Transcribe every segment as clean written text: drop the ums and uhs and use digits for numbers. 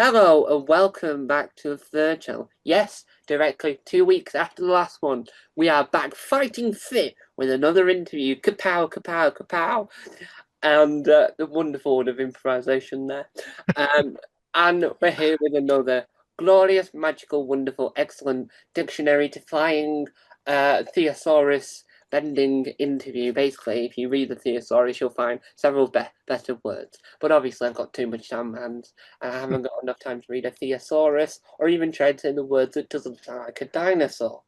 Hello and welcome back to the third channel. Yes, directly 2 weeks after the last one, we are back fighting fit with another interview. Kapow, kapow, kapow. And the wonderful word of improvisation there. Um, and we're here with another glorious, magical, wonderful, excellent dictionary defying thesaurus bending interview. Basically, if you read the thesaurus, you'll find several better words. But obviously, I've got too much time on my hands, and I haven't got enough time to read a thesaurus or even try to say the words that doesn't sound like a dinosaur.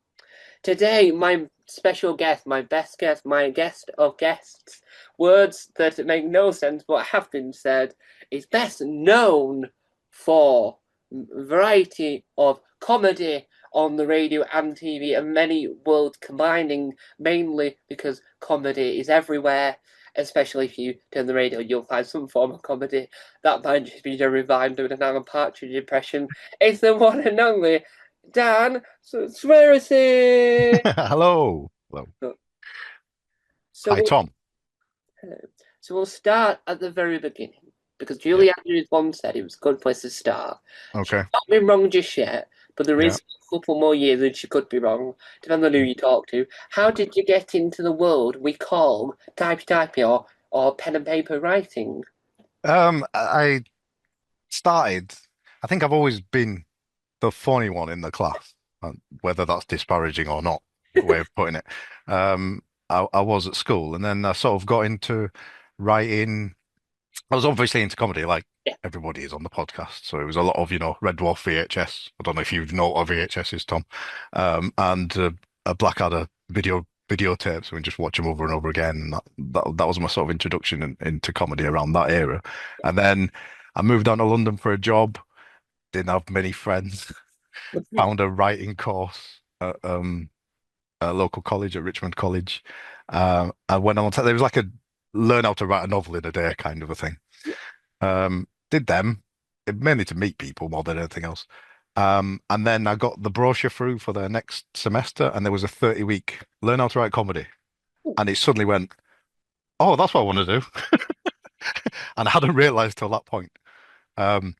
Today, my special guest, my best guest, my guest of guests, words that make no sense but have been said, is best known for a variety of comedy on the radio and TV and many worlds combining, mainly because comedy is everywhere. Especially if you turn the radio, you'll find some form of comedy. That might just be Jerry Vine doing an Alan Partridge impression. It's the one and only Dan Sweryt. Hello. Hello. So Hi, we'll, Tom. so we'll start at the very beginning because Yeah. Julie Andrews once said it was a good place to start. She's Okay. not been wrong just yet, but there Yeah. is a couple more years that she could be wrong, depending on who you talk to. How did you get into the world we call typey or pen and paper writing? I started, I think I've always been the funny one in the class, whether that's disparaging or not, way of putting it. I was at school and then I sort of got into writing. I was obviously into comedy, like Yeah. everybody is on the podcast. So it was a lot of, Red Dwarf VHS. I don't know if you know what a VHS is, Tom. And a Blackadder videotapes and just watch them over and over again. And that was my sort of introduction into comedy around that era. And then I moved on to London for a job. Didn't have many friends. Found a writing course at a local college at Richmond College. I went on to, there was like a learn how to write a novel in a day kind of a thing. Did them mainly to meet people more than anything else. And then I got the brochure through for the next semester, and there was a 30-week learn how to write comedy. And it suddenly went, oh, that's what I want to do. And I hadn't realized till that point. Um,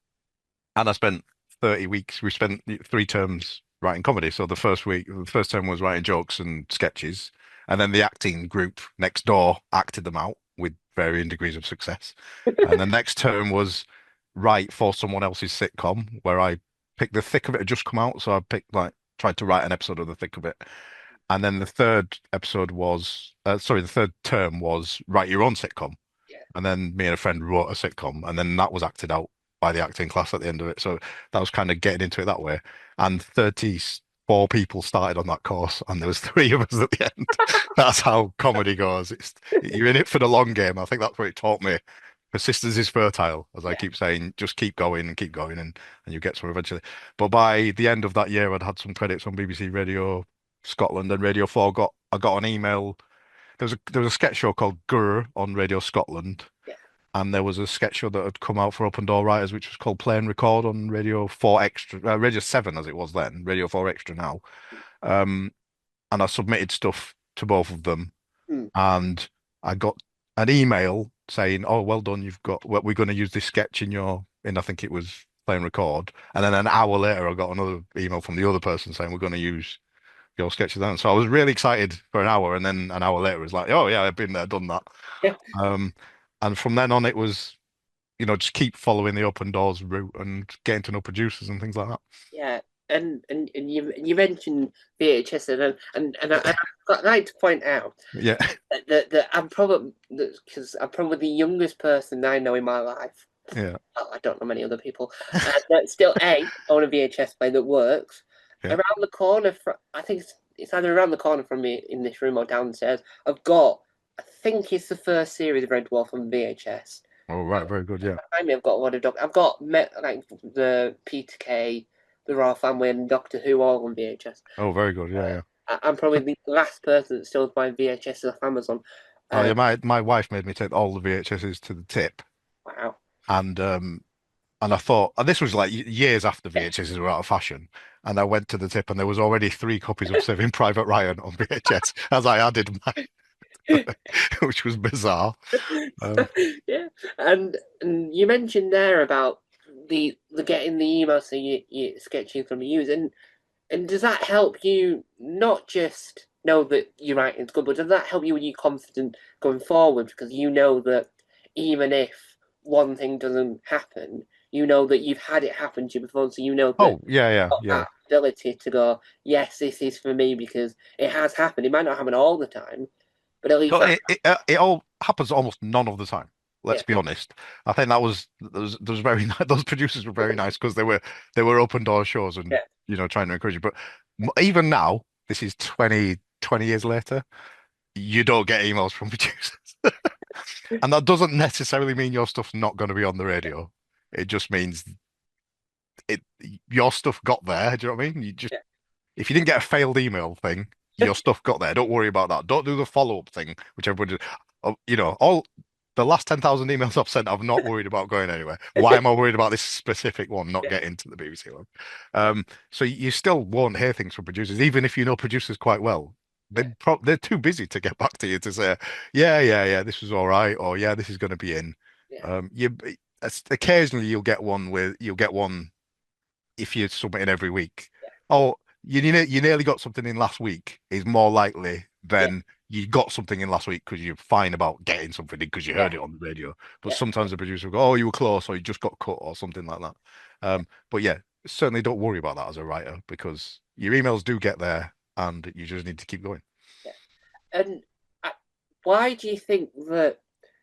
and I spent 30 weeks, we spent 3 terms writing comedy. So the first term was writing jokes and sketches. And then the acting group next door acted them out with varying degrees of success. And the next term was write for someone else's sitcom, where I picked the thick of it had just come out. So I picked tried to write an episode of the thick of it. And then the third episode was, the third term was write your own sitcom. Yeah. And then me and a friend wrote a sitcom, and then that was acted out by the acting class at the end of it. So that was kind of getting into it that way. And 34 people started on that course, and there was three of us at the end. That's how comedy goes. You're in it for the long game. I think that's what it taught me. Persistence is fertile, as I Yeah. keep saying. Just keep going, and you get somewhere eventually. But by the end of that year, I'd had some credits on BBC Radio Scotland and Radio 4. I got an email. There was a sketch show called Grr on Radio Scotland, Yeah. and there was a sketch show that had come out for Open Door Writers, which was called Play and Record on Radio 4 Extra, Radio 7 as it was then, Radio 4 Extra now. Um, and I submitted stuff to both of them, Hmm. and I got an email saying, "Oh, well done, we're going to use this sketch in I think it was Play and Record." And then an hour later, I got another email from the other person saying, "We're going to use your sketches then." So I was really excited for an hour, and then an hour later, it was like, "Oh yeah, I've been there, done that." Yeah. Um, and from then on, it was, just keep following the open doors route and getting to know producers and things like that. Yeah, and you mentioned VHS I'd like to point out Yeah, that I'm probably because I'm probably the youngest person I know in my life. yeah, Well, I don't know many other people. But still, own a VHS player that works. yeah. Around the corner from, I think it's either around the corner from me in this room or downstairs. I've got, I think it's the first series of Red Dwarf on VHS. Oh, right, very good. Yeah. Behind me, I've got a lot of I've got like the Peter Kay, the Royal Family, and Doctor Who all on VHS. Oh, very good. Yeah, yeah. I'm probably the last person that still buys VHS off Amazon. Oh, Uh, yeah. My wife made me take all the VHSs to the tip, wow. and I thought, and this was like years after Yeah. VHSs were out of fashion, and I went to the tip, and there was already 3 copies of Saving Private Ryan on VHS as I added mine, which was bizarre. So, Um, yeah, and you mentioned there about the getting the email saying you sketching from the user, and does that help you not just know that your writing's good, but does that help you when you're confident going forward? Because you know that even if one thing doesn't happen, you know that you've had it happen to you before, so you know that Oh, yeah, you've yeah, got yeah. that ability to go, yes, this is for me because it has happened. It might not happen all the time, but at least No, that, it all happens almost none of the time. Let's yeah, be honest. I think those very those producers were very nice because they were open door shows and yeah, trying to encourage you. But even now, this is 20 years later, you don't get emails from producers, and that doesn't necessarily mean your stuff's not going to be on the radio. It just means it your stuff got there. Do you know what I mean? You just yeah, if you didn't get a failed email thing, your stuff got there. Don't worry about that. Don't do the follow-up thing, which everybody, all the last 10,000 emails I've sent, I'm not worried about going anywhere. Why am I worried about this specific one not yeah, getting to the BBC one? So you still won't hear things from producers, even if you know producers quite well. yeah, They're too busy to get back to you to say, yeah, yeah, yeah, this was all right, or yeah, this is going to be in. yeah, You occasionally you'll get one if you're submitting every week. Oh, you nearly got something in last week is more likely yeah, than you got something in last week because you're fine about getting something in because you yeah, heard it on the radio. But yeah, sometimes the producer will go, "Oh, you were close," or "You just got cut," or something like that. But yeah, certainly don't worry about that as a writer because your emails do get there, and you just need to keep going. yeah. And uh, why do you think that?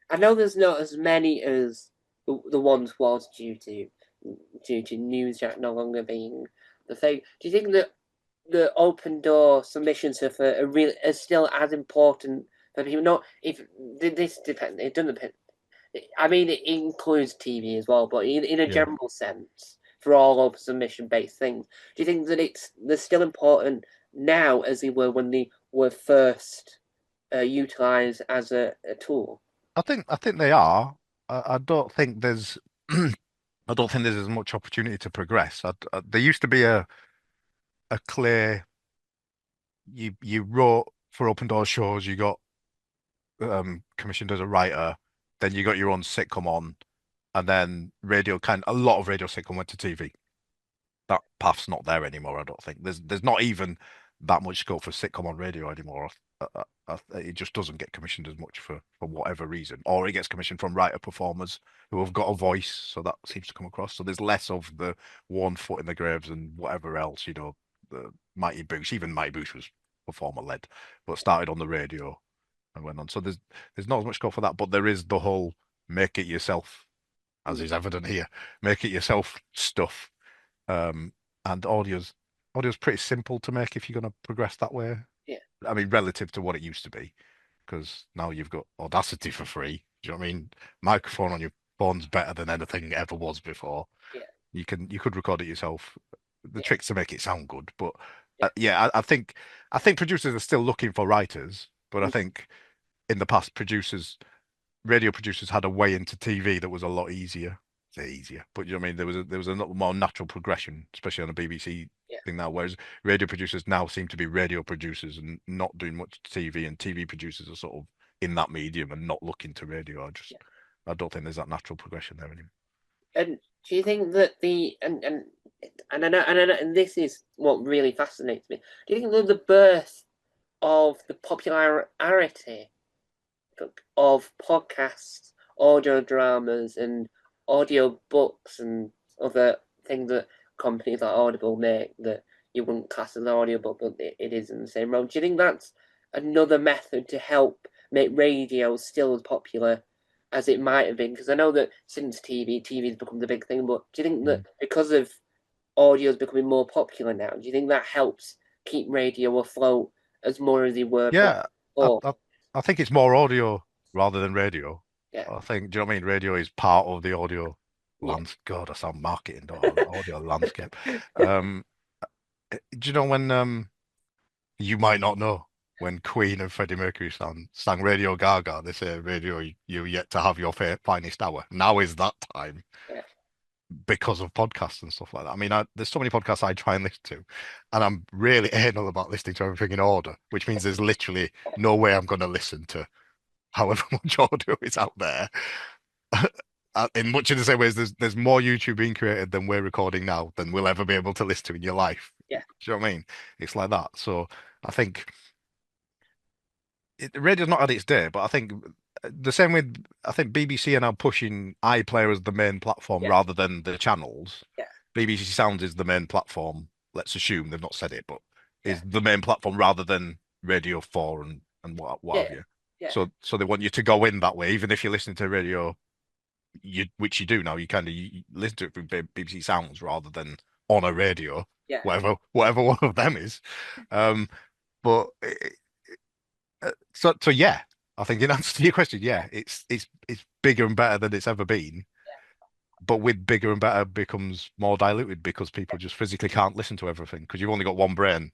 I know there's not as many as the ones was due to Newsjack no longer being the thing. Do you think that the open door submission stuff are still as important for people? Not if this depends. It doesn't depend. I mean, it includes TV as well, but in a Yeah. general sense, for all open submission based things, do you think that they're still important now as they were when they were first utilized as a tool? I think they are. I don't think there's I don't think there's as much opportunity to progress. There used to be a clear you wrote for Open Door shows, you got commissioned as a writer, then you got your own sitcom on, and then a lot of radio sitcom went to TV. That path's not there anymore, I don't think. There's not even that much scope for sitcom on radio anymore. It just doesn't get commissioned as much for whatever reason, or it gets commissioned from writer performers who have got a voice, so that seems to come across. So there's less of the one foot in the graves and whatever else, the Mighty Boosh. Even Mighty Boosh was performer led, but started on the radio and went on. So there's not as much scope for that, but there is the whole make it yourself, as Mm, is evident here, make it yourself stuff. Um, and audio's pretty simple to make if you're going to progress that way. yeah, I mean, relative to what it used to be, because now you've got Audacity for free. Do you know what I mean? Microphone on your phone's better than anything ever was before. yeah, You could record it yourself. The yeah, trick's to make it sound good, but yeah, yeah, I think producers are still looking for writers, but I mm, think in the past radio producers had a way into TV that was a lot easier. Say easier, but you know what I mean. There was a lot more natural progression, especially on the BBC yeah, thing now. Whereas radio producers now seem to be radio producers and not doing much TV, and TV producers are sort of in that medium and not looking to radio. yeah. I don't think there's that natural progression there anymore. And do you think that and this is what really fascinates me. Do you think that the birth of the popularity of podcasts, audio dramas, and audio books and other things that companies like Audible make that you wouldn't class as an audiobook, but it is in the same realm. Do you think that's another method to help make radio still as popular as it might have been? Because I know that since TV has become the big thing, but do you think that Mm. because of audio is becoming more popular now, do you think that helps keep radio afloat as more as they were Yeah, I, before? I I think it's more audio rather than radio. Yeah, I think, do you know what I mean? Radio is part of the audio yeah, lands. God, I sound marketing, don't I? Audio landscape. Um, do you know when you might not know when Queen and Freddie Mercury sang Radio Gaga, they say radio you yet to have your finest hour. Now is that time yeah, because of podcasts and stuff like that. I mean, there's so many podcasts I try and listen to, and I'm really anal about listening to everything in order, which means there's literally no way I'm going to listen to however much audio is out there. in much of the same ways, there's more YouTube being created than we're recording now than we'll ever be able to listen to in your life. Yeah, Do you know what I mean? It's like that. So I think radio's not had its day, but I think the same with I think BBC are now pushing iPlayer as the main platform yeah, rather than the channels. yeah, BBC Sounds is the main platform. Let's assume they've not said it, but yeah, is the main platform rather than Radio 4 and what yeah, have you. yeah, So they want you to go in that way, even if you're listening to radio, which you do now. You kind of you listen to it through BBC Sounds rather than on a radio, yeah, whatever one of them is. Um, but so yeah, I think in answer to your question, yeah, yeah, it's bigger and better than it's ever been. But with bigger and better becomes more diluted because people just physically can't listen to everything because you've only got one brain.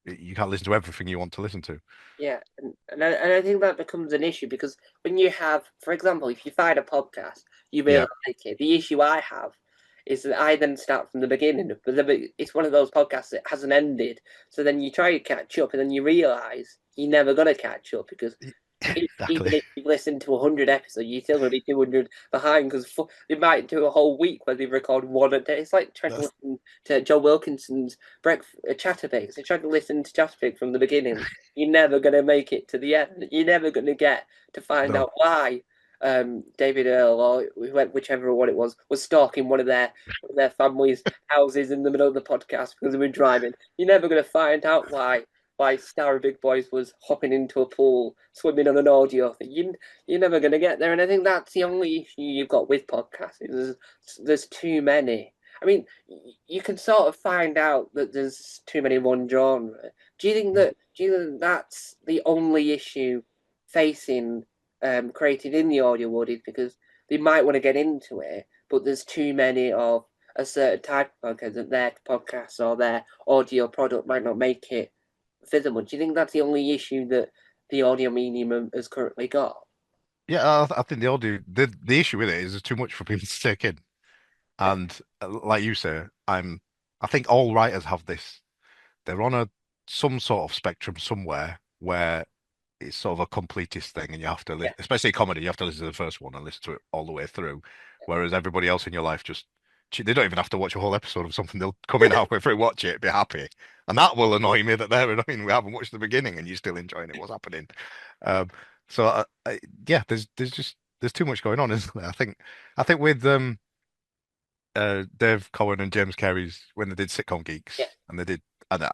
You can't listen to everything you want to listen to. yeah. And I think that becomes an issue because when you have, for example, if you find a podcast, you really Yeah, like it. The issue I have is that I then start from the beginning, but then it's one of those podcasts that hasn't ended. So then you try to catch up, and then you realize you're never gonna catch up because even exactly. if you listen to 100 episodes, you're still going to be 200 behind because they might do a whole week where they record one a day. It's like trying to That's listen to Joe Wilkinson's Chatterpigs. They try to listen to Chatterpig from the beginning. You're never going to make it to the end. You're never going to get to find no, out why David Earl or whichever one it was stalking one of their family's houses in the middle of the podcast because they were driving. You're never going to find out why Star Big Boys was hopping into a pool, swimming on an audio thing. You're never going to get there. And I think that's the only issue you've got with podcasts. There's too many. I mean, you can sort of find out that there's too many one genre. Do you think that's the only issue facing created in the audio world is because they might want to get into it, but there's too many of a certain type of podcast that their podcast or their audio product might not make it visible. Do you think that's the only issue that the audio medium has currently got? yeah, I think the issue with it is there's too much for people to take in, Yeah, and like you say, I think all writers have this. They're on a some sort of spectrum somewhere where it's sort of a completist thing, and you have to, yeah, especially comedy, you have to listen to the first one and listen to it all the way through. Whereas everybody else in your life just they don't even have to watch a whole episode of something. They'll come in halfway through, watch it, be happy, and that will annoy me that they're annoying. We haven't watched the beginning, and you're still enjoying it. What's happening? Um, so yeah, there's too much going on, isn't there? I think with Dave Cohen and James Carey's when they did Sitcom yeah, Geeks, and they did and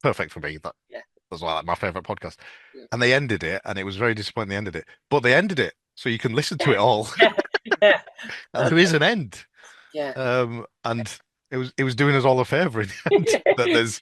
perfect for me. That yeah, was like my favorite podcast. yeah, And they ended it, and it was very disappointing they ended it. But they ended it, so you can listen to it all, yeah, and there is an end. yeah, And it was doing us all a favor in the end that there's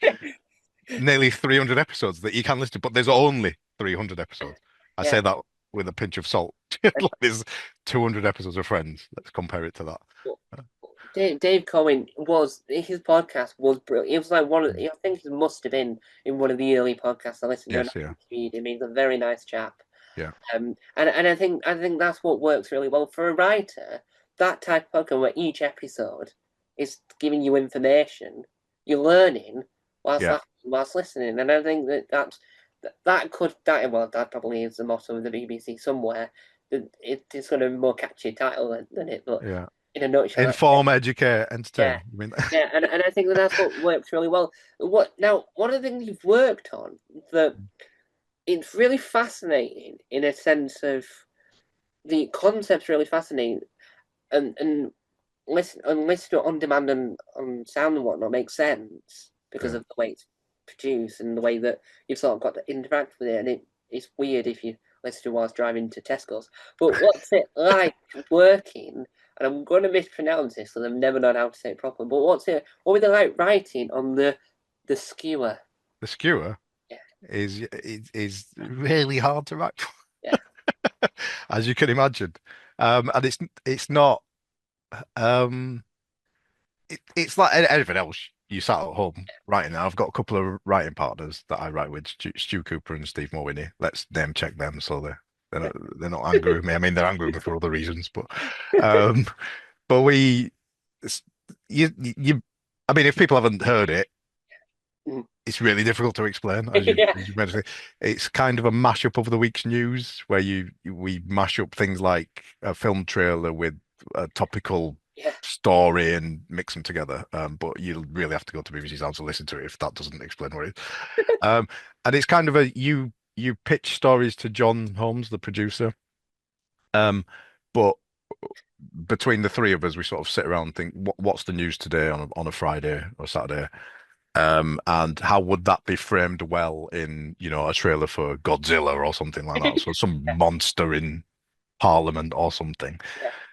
nearly 300 episodes that you can listen to, but there's only 300 episodes. I yeah. say that with a pinch of salt. Like there's 200 episodes of Friends. Let's compare it to that. Dave Cohen was his podcast was brilliant. It was like one of Mm. I think he must have been in one of the early podcasts I listened to. And Yes, I yeah, interviewed him. He's a very nice chap. yeah, And I think that's what works really well for a writer. That type of podcast where each episode is giving you information, you're learning yeah, whilst listening. And I think that probably is the motto of the BBC somewhere. It's going to be a more catchy title than it, but yeah. in a nutshell, Inform, educate, yeah, entertain. I mean, yeah, and I think that's what works really well. One of the things you've worked on that it's really fascinating in a sense of the concept's really fascinating and listen to it on demand and on sound and whatnot makes sense because yeah. of the way it's produced and the way that you've sort of got to interact with it. And it's weird if you listen to it whilst driving to Tesco's. But what's it like working? And I'm going to mispronounce this because I've never known how to say it properly. But what was it like writing on the skewer? The skewer Yeah, is really hard to write, yeah, as you can imagine. And it's not. Um, it's like anything else. You sat at home writing. I've got a couple of writing partners that I write with, Stu Cooper and Steve Mulwiney. Let's name check them so they're not angry with me. I mean, they're angry with me for other reasons, um, but we, you. I mean, if people haven't heard it, mm, it's really difficult to explain, yeah, as you mentioned. It's kind of a mashup of the week's news where we mash up things like a film trailer with a topical Yeah. story and mix them together. But you'll really have to go to BBC Sounds to listen to it if that doesn't explain what it is. Um, and it's kind of a you pitch stories to John Holmes, the producer. Um, but between the three of us, we sort of sit around and think, what's the news today on a Friday or Saturday? And how would that be framed well in, a trailer for Godzilla or something like that? So some monster in Parliament or something.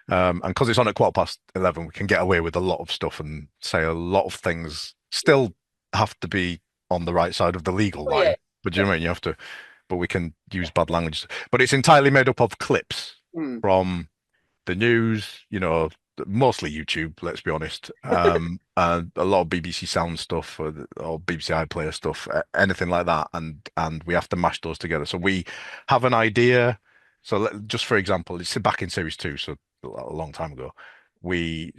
Yeah. And because it's on at 11:15, we can get away with a lot of stuff and say a lot of things Yeah. still have to be on the right side of the legal Oh, yeah. line. But do you Yeah. know what I mean? You have to, but we can use bad language. But it's entirely made up of clips Mm. from the news, mostly YouTube, let's be honest, and a lot of BBC Sound stuff or BBC iPlayer stuff, anything like that, and we have to mash those together. So we have an idea. So just for example, it's back in series two, so a long time ago, we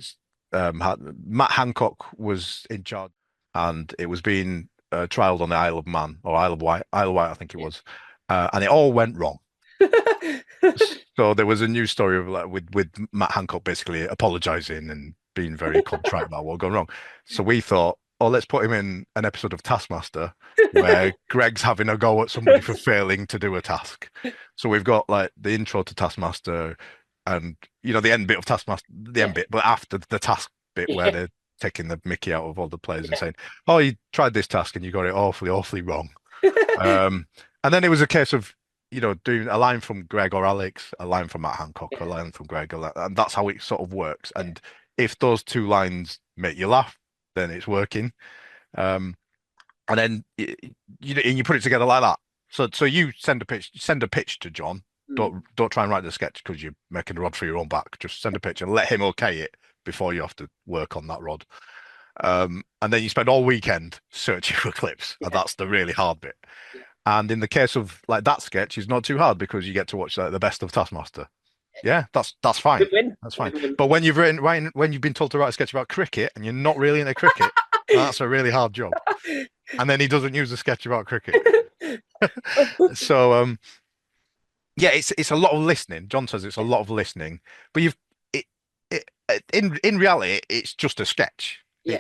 had Matt Hancock was in charge, and it was being trialed on the Isle of Man or Isle of Wight, I think it Yeah. was, and it all went wrong. So there was a news story of like with Matt Hancock basically apologizing and being very contrite about what had gone wrong. So we thought, oh, let's put him in an episode of Taskmaster where Greg's having a go at somebody for failing to do a task. So we've got like the intro to Taskmaster and the end bit of Taskmaster, the Yeah. end bit, but after the task bit where Yeah. they're taking the mickey out of all the players and Yeah. saying, "Oh, you tried this task and you got it awfully, awfully wrong." Um, and then it was a case of, doing a line from Greg or Alex, a line from Matt Hancock, a Yeah. line from Greg, and that's how it sort of works. And if those two lines make you laugh, then it's working. Um, and then and you put it together like that. So you send a pitch to John. Mm. Don't try and write the sketch because you're making a rod for your own back. Just send a pitch and let him okay it before you have to work on that rod. And then you spend all weekend searching for clips, and Yeah. that's the really hard bit. Yeah. And in the case of like that sketch, is not too hard because you get to watch like, the best of Taskmaster. Yeah, that's fine. Win-win. That's fine. Win-win. But when you've been told to write a sketch about cricket and you're not really into cricket, that's a really hard job. And then he doesn't use a sketch about cricket. So yeah, it's a lot of listening. John says it's a lot of listening, but it, in reality it's just a sketch. Yeah.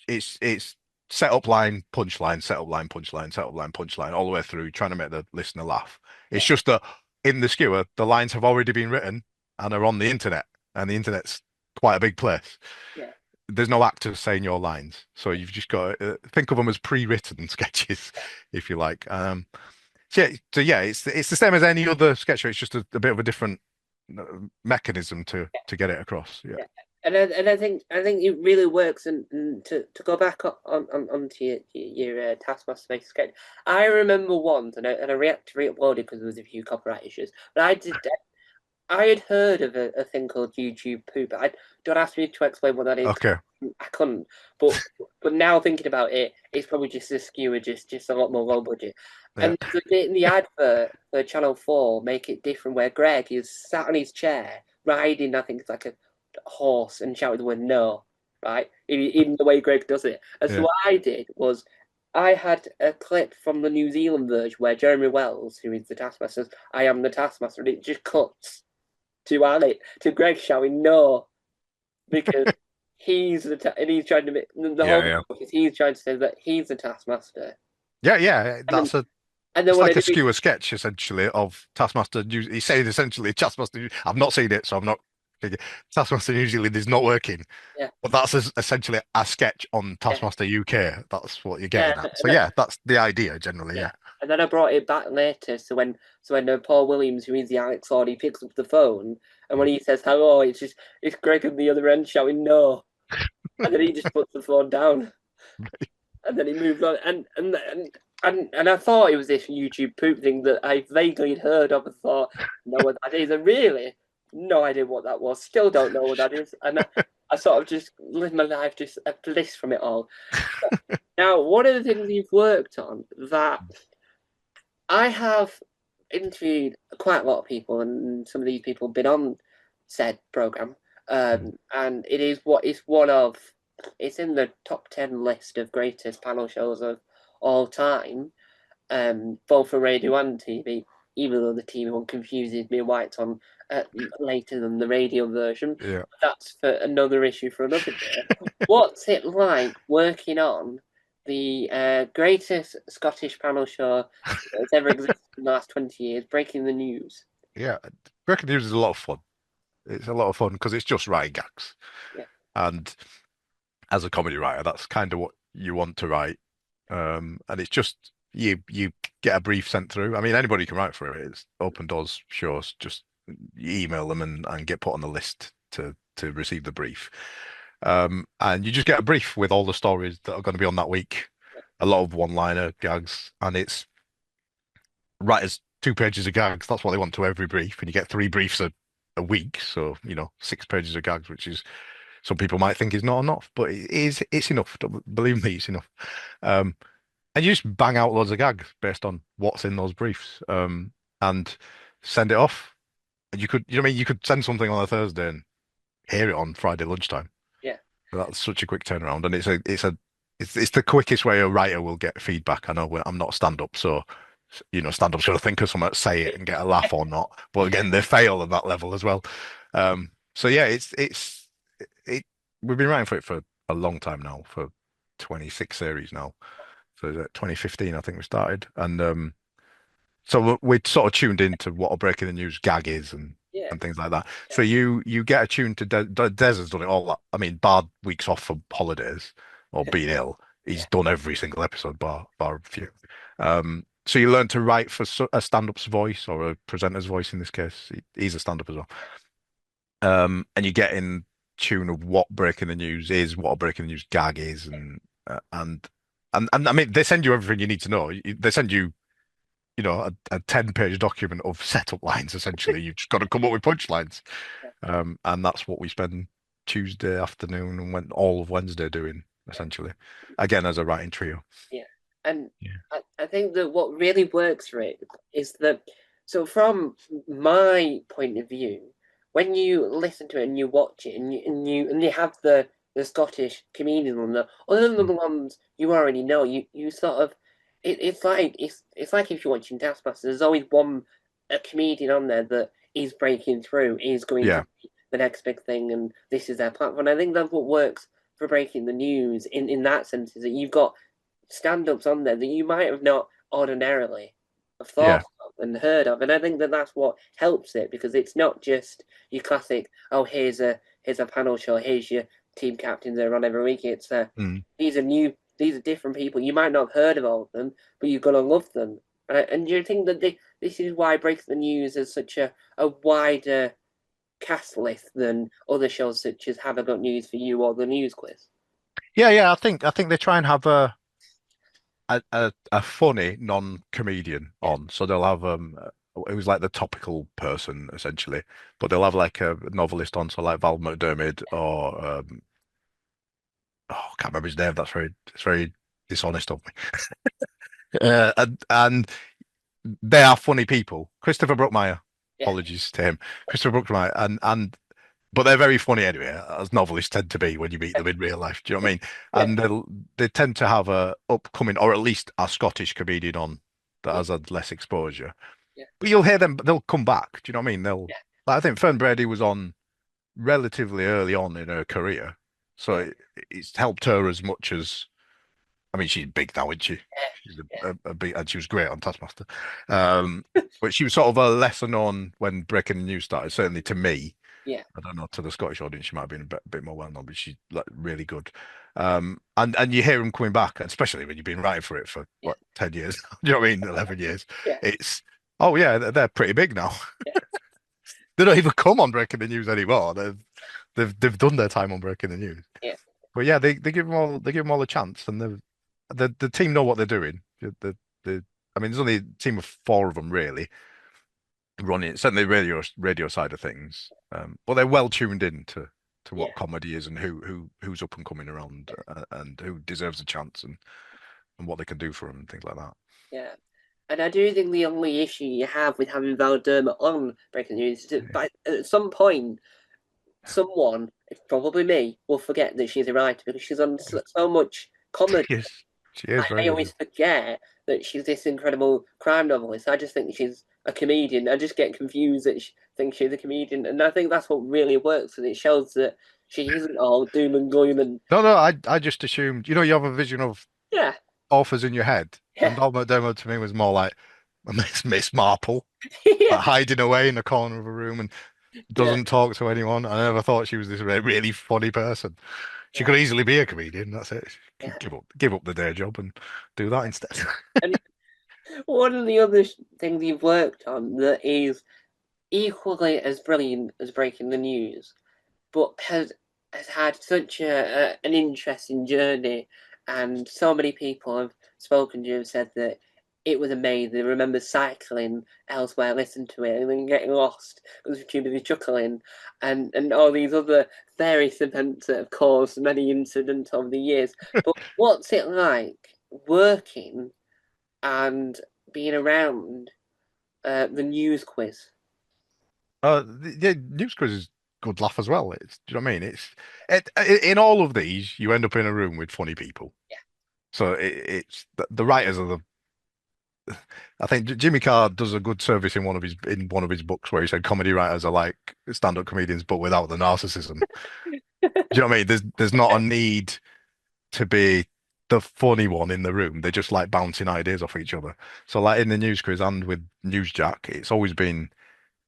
It's set up line, punchline, set up line, punchline, set up line, punchline, all the way through, trying to make the listener laugh. It's Yeah. just that in the skewer, the lines have already been written and are on the internet, and the internet's quite a big place. Yeah. There's no actors saying your lines, so you've just got to think of them as pre-written sketches, if you like. So yeah, it's the same as any other sketch show. It's just a bit of a different mechanism to get it across. Yeah. Yeah. And I think it really works. And to go back onto your Taskmaster based sketch, I remember once, and I reacted to re-upload it because there was a few copyright issues. But I had heard of a thing called YouTube poop. I don't ask me to explain what that is. Okay. I couldn't. But now thinking about it, it's probably just a skewer, just a lot more low budget. Yeah. And the bit in the advert for Channel 4 make it different where Greg is sat on his chair riding, I think it's like a horse and shouting the word no, right? In the way Greg does it. And so Yeah. what I did was I had a clip from the New Zealand version where Jeremy Wells, who is the Taskmaster, says, I am the Taskmaster, and it just cuts to Greg shouting no because and he's trying to make the Yeah. whole Yeah. is he's trying to say that he's the Taskmaster. Yeah. Yeah. And then and then It's when I like a do skewer sketch essentially of Taskmaster. He said essentially Taskmaster. I've not seen it, so I'm not. Taskmaster New Zealand is not working, yeah, but that's essentially a sketch on yeah, Taskmaster UK. That's what you're yeah, getting at. So yeah, that's the idea generally. yeah. Yeah. And then I brought it back later. So when Paul Williams, who is the Alex Lord, he picks up the phone, and when he says hello, it's Greg on the other end shouting no, and then he just puts the phone down, and then he moves on. And I thought it was this YouTube poop thing that I vaguely had heard of and thought, know what that is. And really, no idea what that was. Still don't know what that is. And I sort of just live my life just a bliss from it all. Now, one of the things you've worked on that I have interviewed quite a lot of people, and some of these people have been on said program. And it's in the top 10 list of greatest panel shows of all time, both for radio and TV. even though the TV one confuses me why it's on later than the radio version. Yeah. That's for another issue for another day. What's it like working on the greatest Scottish panel show that's ever existed in the last 20 years, breaking the news? Yeah. Breaking news is a lot of fun. It's a lot of fun because it's just writing gags. Yeah, And as a comedy writer, that's kind of what you want to write. And it's just you get a brief sent through. I mean, anybody can write for it. It's open doors shows. Just you email them and get put on the list to receive the brief. And you just get a brief with all the stories that are going to be on that week. A lot of one-liner gags, and it's writers 2 pages of gags. That's what they want to every brief, and you get 3 briefs a week. So 6 pages of gags, which is some people might think is not enough, but it is. It's enough. Believe me, it's enough. Um, and you just bang out loads of gags based on what's in those briefs, and send it off. And you could, what I mean, you could send something on a Thursday and hear it on Friday lunchtime. yeah, That's such a quick turnaround, and it's the quickest way a writer will get feedback. I know I'm not stand up, so stand up's got to think of something, say it, and get a laugh or not. But again, they fail at that level as well. So yeah, it. We've been writing for it for a long time now, for 26 series now. So 2015, I think we started, and so we're sort of tuned into what a breaking the news gag is yeah, and things like that. yeah, So you get attuned to Des has done it all. I mean, bar weeks off for holidays or being ill, yeah, he's done every single episode bar a few. So you learn to write for a stand-up's voice or a presenter's voice in this case. He's a stand-up as well. And you get in tune of what breaking the news is, what a breaking the news gag is, uh, and and I mean they send you everything you need to know. They send you a 10-page document of setup lines essentially. You've just got to come up with punchlines. yeah. And that's what we spend Tuesday afternoon and went all of Wednesday doing essentially. Again, as a writing trio. Yeah, and Yeah. I think that what really works for it is that, so from my point of view, when you listen to it and you watch it and you have the Scottish comedian on there, other than Mm. the ones you already know, you sort of it's like if you're watching Taskmaster, there's always one a comedian on there that is breaking through, is going to Yeah. be the next big thing, and this is their platform. I think that's what works for breaking the news in that sense is that you've got stand-ups on there that you might have not ordinarily have thought Yeah. of and heard of, and I think that that's what helps it because it's not just your classic. Oh, here's a panel show. Here's your team captains that are on every week. It's Mm. these are new. These are different people. You might not have heard of all of them, but you're gonna love them. And you think that this is why Break the News is such a wider cast list than other shows such as Have I Got News for You or the News Quiz. Yeah, yeah. I think they try and have a funny non-comedian Yeah, on. So they'll have it was like the topical person essentially, but they'll have like a novelist on, so like Val McDermid or oh, I can't remember his name. It's very dishonest of me. And they are funny people. Christopher Brookmeyer, yeah, apologies to him. Christopher Brookmeyer, and but they're very funny anyway, as novelists tend to be when you meet them in real life. Do you know what I mean? yeah, And they tend to have a upcoming, or at least a Scottish comedian on that yeah, has had less exposure. yeah, But you'll hear them, they'll come back. Do you know what I mean? yeah, Like, I think Fern Brady was on relatively early on in her career, so yeah, it's helped her as much as. I mean, she's big now, isn't she? She's yeah, a big, and she was great on Taskmaster. But she was sort of a lesser known when Breaking the News started, certainly to me. yeah, I don't know, to the Scottish audience, she might have been a bit more well known, but she's like really good. And you hear them coming back, especially when you've been writing for it for yeah, what, 10 years? You know what I mean? 11 years. yeah, It's, oh yeah, they're pretty big now. yeah, They don't even come on Breaking the News anymore. They've done their time on Breaking the News. yeah, But yeah, they give them all a chance, and the team know what they're doing. The I mean, there's only a team of 4 of them really running certainly radio side of things, but they're well tuned in to yeah, what comedy is and who's up and coming around, and who deserves a chance and what they can do for them and things like that. yeah. And I do think the only issue you have with having Val Derma on Breaking News is that at some point, someone, probably me, will forget that she's a writer because she's on so much comedy. Yes, she is I very good. always forget that she's this incredible crime novelist. I just think she's a comedian. I just get confused that she thinks she's a comedian, and I think that's what really works, and it shows that she isn't all doom and gloom and No, no, I just assumed, you have a vision of yeah, authors in your head, and yeah, Dogma Demo to me was more like Miss Marple, yeah, like hiding away in a corner of a room and yeah, doesn't talk to anyone. I never thought she was this really funny person. She yeah, could easily be a comedian. That's it. She yeah. could give up the day job and do that instead. And one of the other things you've worked on that is equally as brilliant as breaking the news, but has had such an interesting journey, and so many people have spoken to you and said that it was amazing. They remember cycling elsewhere, listening to it, and then getting lost because we're too busy chuckling, and all these other various events that have caused many incidents over the years. But what's it like working and being around the news quiz? The news quiz is good laugh as well. Do you know what I mean? In all of these, you end up in a room with funny people. Yeah, So it's the writers are the. I think Jimmy Carr does a good service in one of his books where he said comedy writers are like stand-up comedians but without the narcissism. Do you know what I mean? There's not a need to be the funny one in the room. They just like bouncing ideas off each other. So like in the news quiz and with Newsjack, it's always been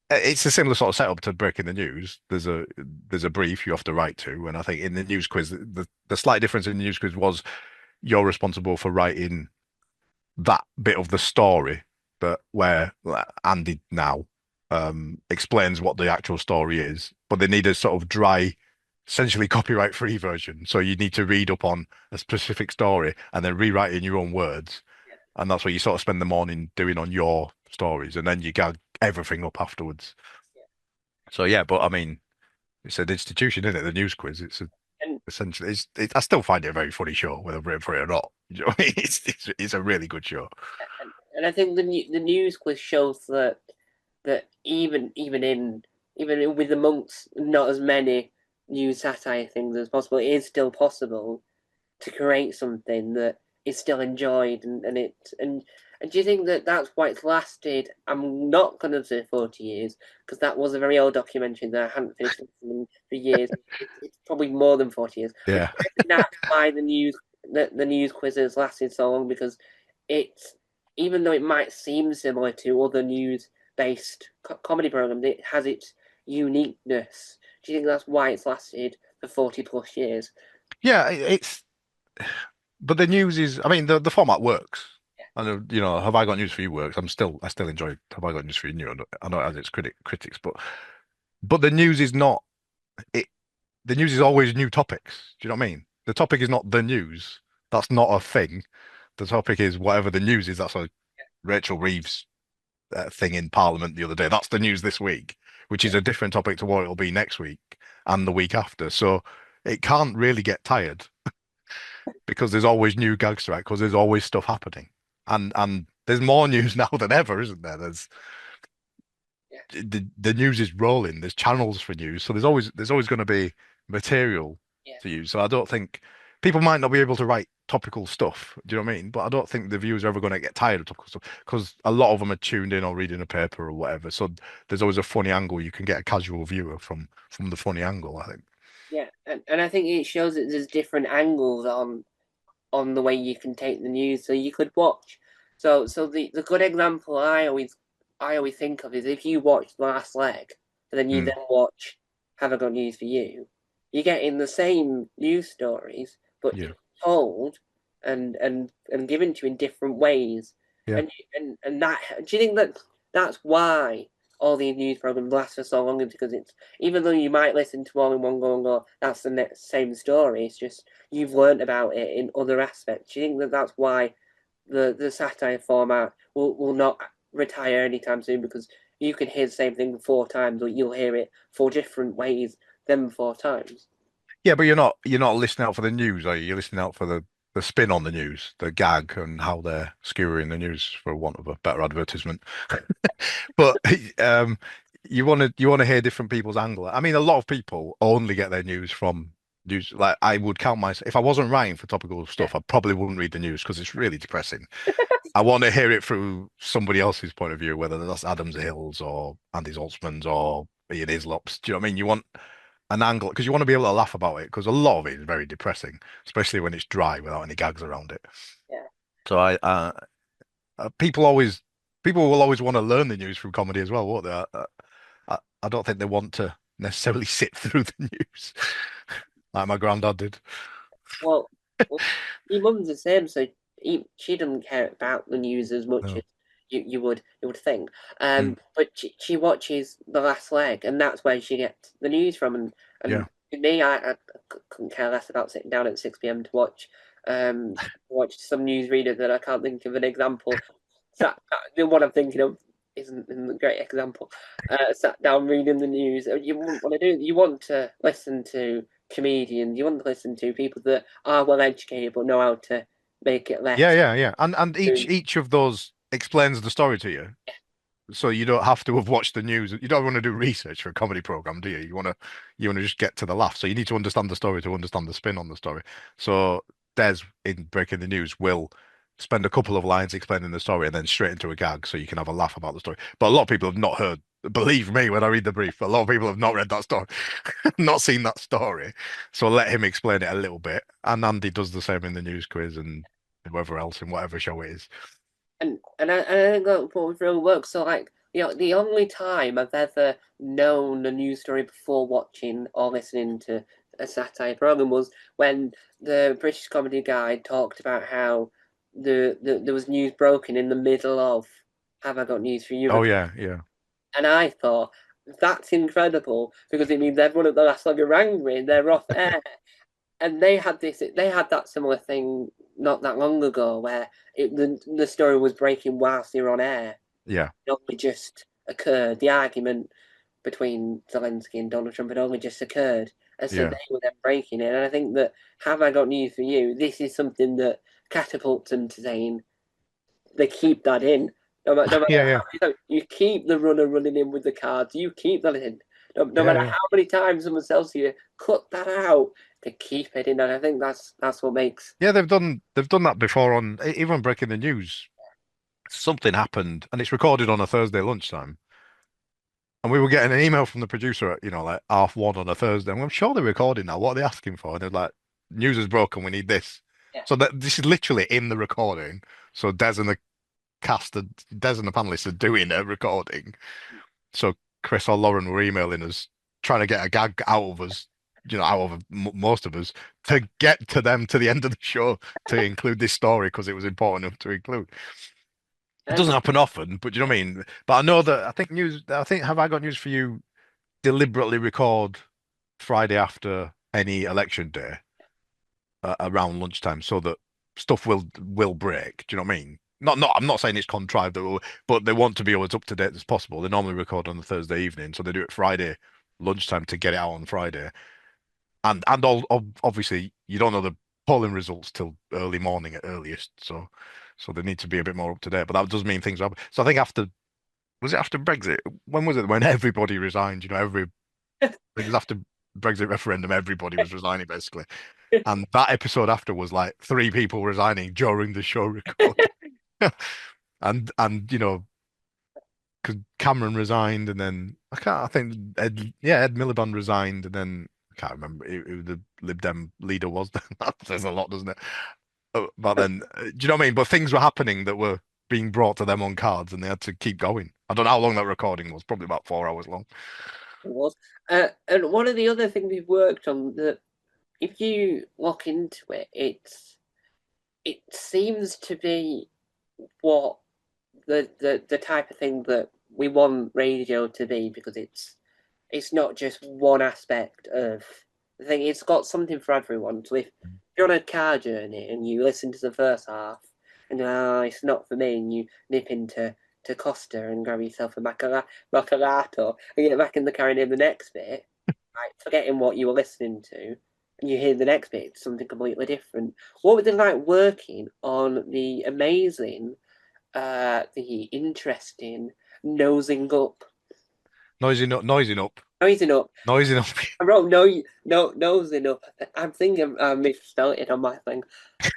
it's a similar sort of setup to breaking the news. There's a brief you have to write to, and I think in the news quiz, the slight difference in the news quiz was you're responsible for writing that bit of the story, but where Andy now explains what the actual story is, but they need a sort of dry, essentially copyright-free version. So you need to read up on a specific story and then rewrite it in your own words, and that's what you sort of spend the morning doing on your stories, and then you gag everything up afterwards. So yeah, but I mean, it's an institution, isn't it? The news quiz. and Essentially, I still find it a very funny show, whether I'm written for it or not. You know what I mean? It's a really good show. and I think the news quiz shows that even with amongst not as many news satire things as possible, it is still possible to create something that is still enjoyed and do you think that that's why it's lasted? I'm not going to say 40 years because that was a very old documentary that I hadn't finished listening for years. It's probably more than 40 years. But do Yeah. you reckon that's why the news quizzes lasted so long because it's even though it might seem similar to other news based comedy programs, it has its uniqueness. Do you think that's why it's lasted for 40 plus years? Yeah, but the news is, I mean, the format works. And Have I Got News for You works. I still enjoy Have I Got News for You. I know it has its critics, but the news is not it. The news is always new topics. Do you know what I mean? The topic is not the news. That's not a thing. The topic is whatever the news is. That's a Rachel Reeves thing in Parliament the other day. That's the news this week, which Yeah, is a different topic to what it'll be next week and the week after. So it can't really get tired because there's always new gags to write because there's always stuff happening. And there's more news now than ever, isn't there? yeah, The news is rolling. There's channels for news, so there's always going to be material yeah, to use. So I don't think people might not be able to write topical stuff. Do you know what I mean? But I don't think the viewers are ever going to get tired of topical stuff because a lot of them are tuned in or reading a paper or whatever. So there's always a funny angle. You can get a casual viewer from the funny angle, I think. yeah. And I think it shows that there's different angles on the way you can take the news. So you could watch. So the good example I always think of is if you watch the last leg and then you Mm, then watch Have I Got News for You, you're getting the same news stories, but yeah. told and given to you in different ways. Yeah. And that do you think that that's why all these news programs last for so long is because it's even though you might listen to all in one go and go, that's the next same story, it's just you've learned about it in other aspects. Do you think that that's why the satire format will not retire anytime soon because you can hear the same thing 4 times or you'll hear it 4 different ways them 4 times? Yeah, but you're not listening out for the news, are you? You're listening out for the spin on the news, the gag, and how they're skewering the news for want of a better advertisement. But um, you want to hear different people's angle. I mean, a lot of people only get their news from news. Like I would count myself if I wasn't writing for topical Yeah, stuff, I probably wouldn't read the news because it's really depressing. I want to hear it through somebody else's point of view, whether that's Adam's Hills or Andy Zaltzman's or Ian Hislop's. Do you know what I mean? You want an angle because you want to be able to laugh about it because a lot of it is very depressing, especially when it's dry without any gags around it. Yeah. So people always, people will always want to learn the news from comedy as well, won't they? I don't think they want to necessarily sit through the news like my granddad did. Well, well, your mum's the same, so she doesn't care about the news as much No. as you would think. Mm, But she watches The Last Leg, and that's where she gets the news from. And yeah. with me, I couldn't care less about sitting down at 6 p.m. to watch some newsreader that I can't think of an example. The one I'm thinking of isn't a great example. Sat down reading the news. You wouldn't want to do it. You want to listen to comedians. You want to listen to people that are well educated but know how to make it Yeah, less. yeah, yeah. And each of those explains the story to you. So you don't have to have watched the news. You don't want to do research for a comedy program, do you? You want to just get to the laugh. So you need to understand the story to understand the spin on the story. So Des in Breaking the News will spend a couple of lines explaining the story and then straight into a gag so you can have a laugh about the story. But a lot of people have not heard, believe me, when I read the brief, a lot of people have not read that story, not seen that story. So let him explain it a little bit. And Andy does the same in the news quiz and whoever else in whatever show it is. And I think that what really works. So like the only time I've ever known a news story before watching or listening to a satire program was when the British Comedy Guide talked about how there was news broken in the middle of Have I Got News for You Oh recording. yeah, yeah, And I thought that's incredible because it means everyone at the last log are angry, they're off air. And they had that similar thing not that long ago where the story was breaking whilst they were on air. yeah, It only just occurred. The argument between Zelensky and Donald Trump had only just occurred. And so yeah. they were then breaking it. And I think that Have I Got News for You? This is something that catapults them to saying they keep that in. No matter Yeah, how yeah. many times you keep the runner running in with the cards, you keep that in. No Yeah, matter yeah. how many times someone tells you, cut that out, to keep it in. And I think that's what makes. Yeah, they've done that before on even Breaking the News. Something happened and it's recorded on a Thursday lunchtime. And we were getting an email from the producer at, like 1:30 on a Thursday. And I'm sure they're recording now. What are they asking for? And they're like, news is broken, we need this. Yeah. So this is literally in the recording. So Des and the panelists are doing a recording. So Chris or Lauren were emailing us, trying to get a gag out of us, out of most of us, to get to them to the end of the show to include this story because it was important enough to include. It And doesn't happen often, but you know what I mean. But I know that I think Have I Got News for You deliberately record Friday after any election day around lunchtime so that stuff will break. Do you know what I mean? Not. I'm not saying it's contrived, but they want to be always up to date as possible. They normally record on the Thursday evening, so they do it Friday lunchtime to get it out on Friday. Obviously you don't know the polling results till early morning at earliest, so they need to be a bit more up to date. But that does mean things happen. So I think after was it after Brexit? When was it? When everybody resigned? It was after Brexit referendum. Everybody was resigning basically. And that episode after was like three people resigning during the show recording. And because Cameron resigned, and then I think Ed Miliband resigned, and then I can't remember who the Lib Dem leader was. That says a lot, doesn't it? But then, do you know what I mean? But things were happening that were being brought to them on cards, and they had to keep going. I don't know how long that recording was. Probably about 4 hours long. it was. And one of the other things we've worked on that, if you look into it, it seems to be what the type of thing that we want radio to be because it's not just one aspect of the thing. It's got something for everyone. So if you're on a car journey and you listen to the first half and it's not for me, and you nip to Costa and grab yourself a macchiato and get back in the car and hear the next bit, right, forgetting what you were listening to, and you hear the next bit, it's something completely different. What was it like working on the amazing, the interesting nosing up? Noising up, noising up. Nosing up. Noisy enough. I wrote no nosing up. I'm thinking I misspelled it on my thing.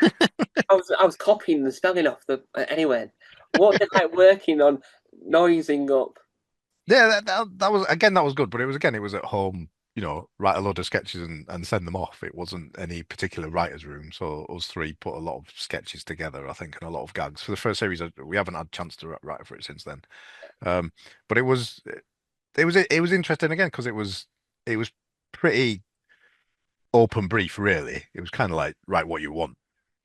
I was copying the spelling off the anyway. What was it like working on noising up? Yeah, that was again that was good, but it was at home, write a load of sketches and send them off. It wasn't any particular writer's room, so us three put a lot of sketches together, I think, and a lot of gags. For the first series, we haven't had a chance to write for it since then. Um, but it was interesting again because it was pretty open brief, really. It was kind of like write what you want.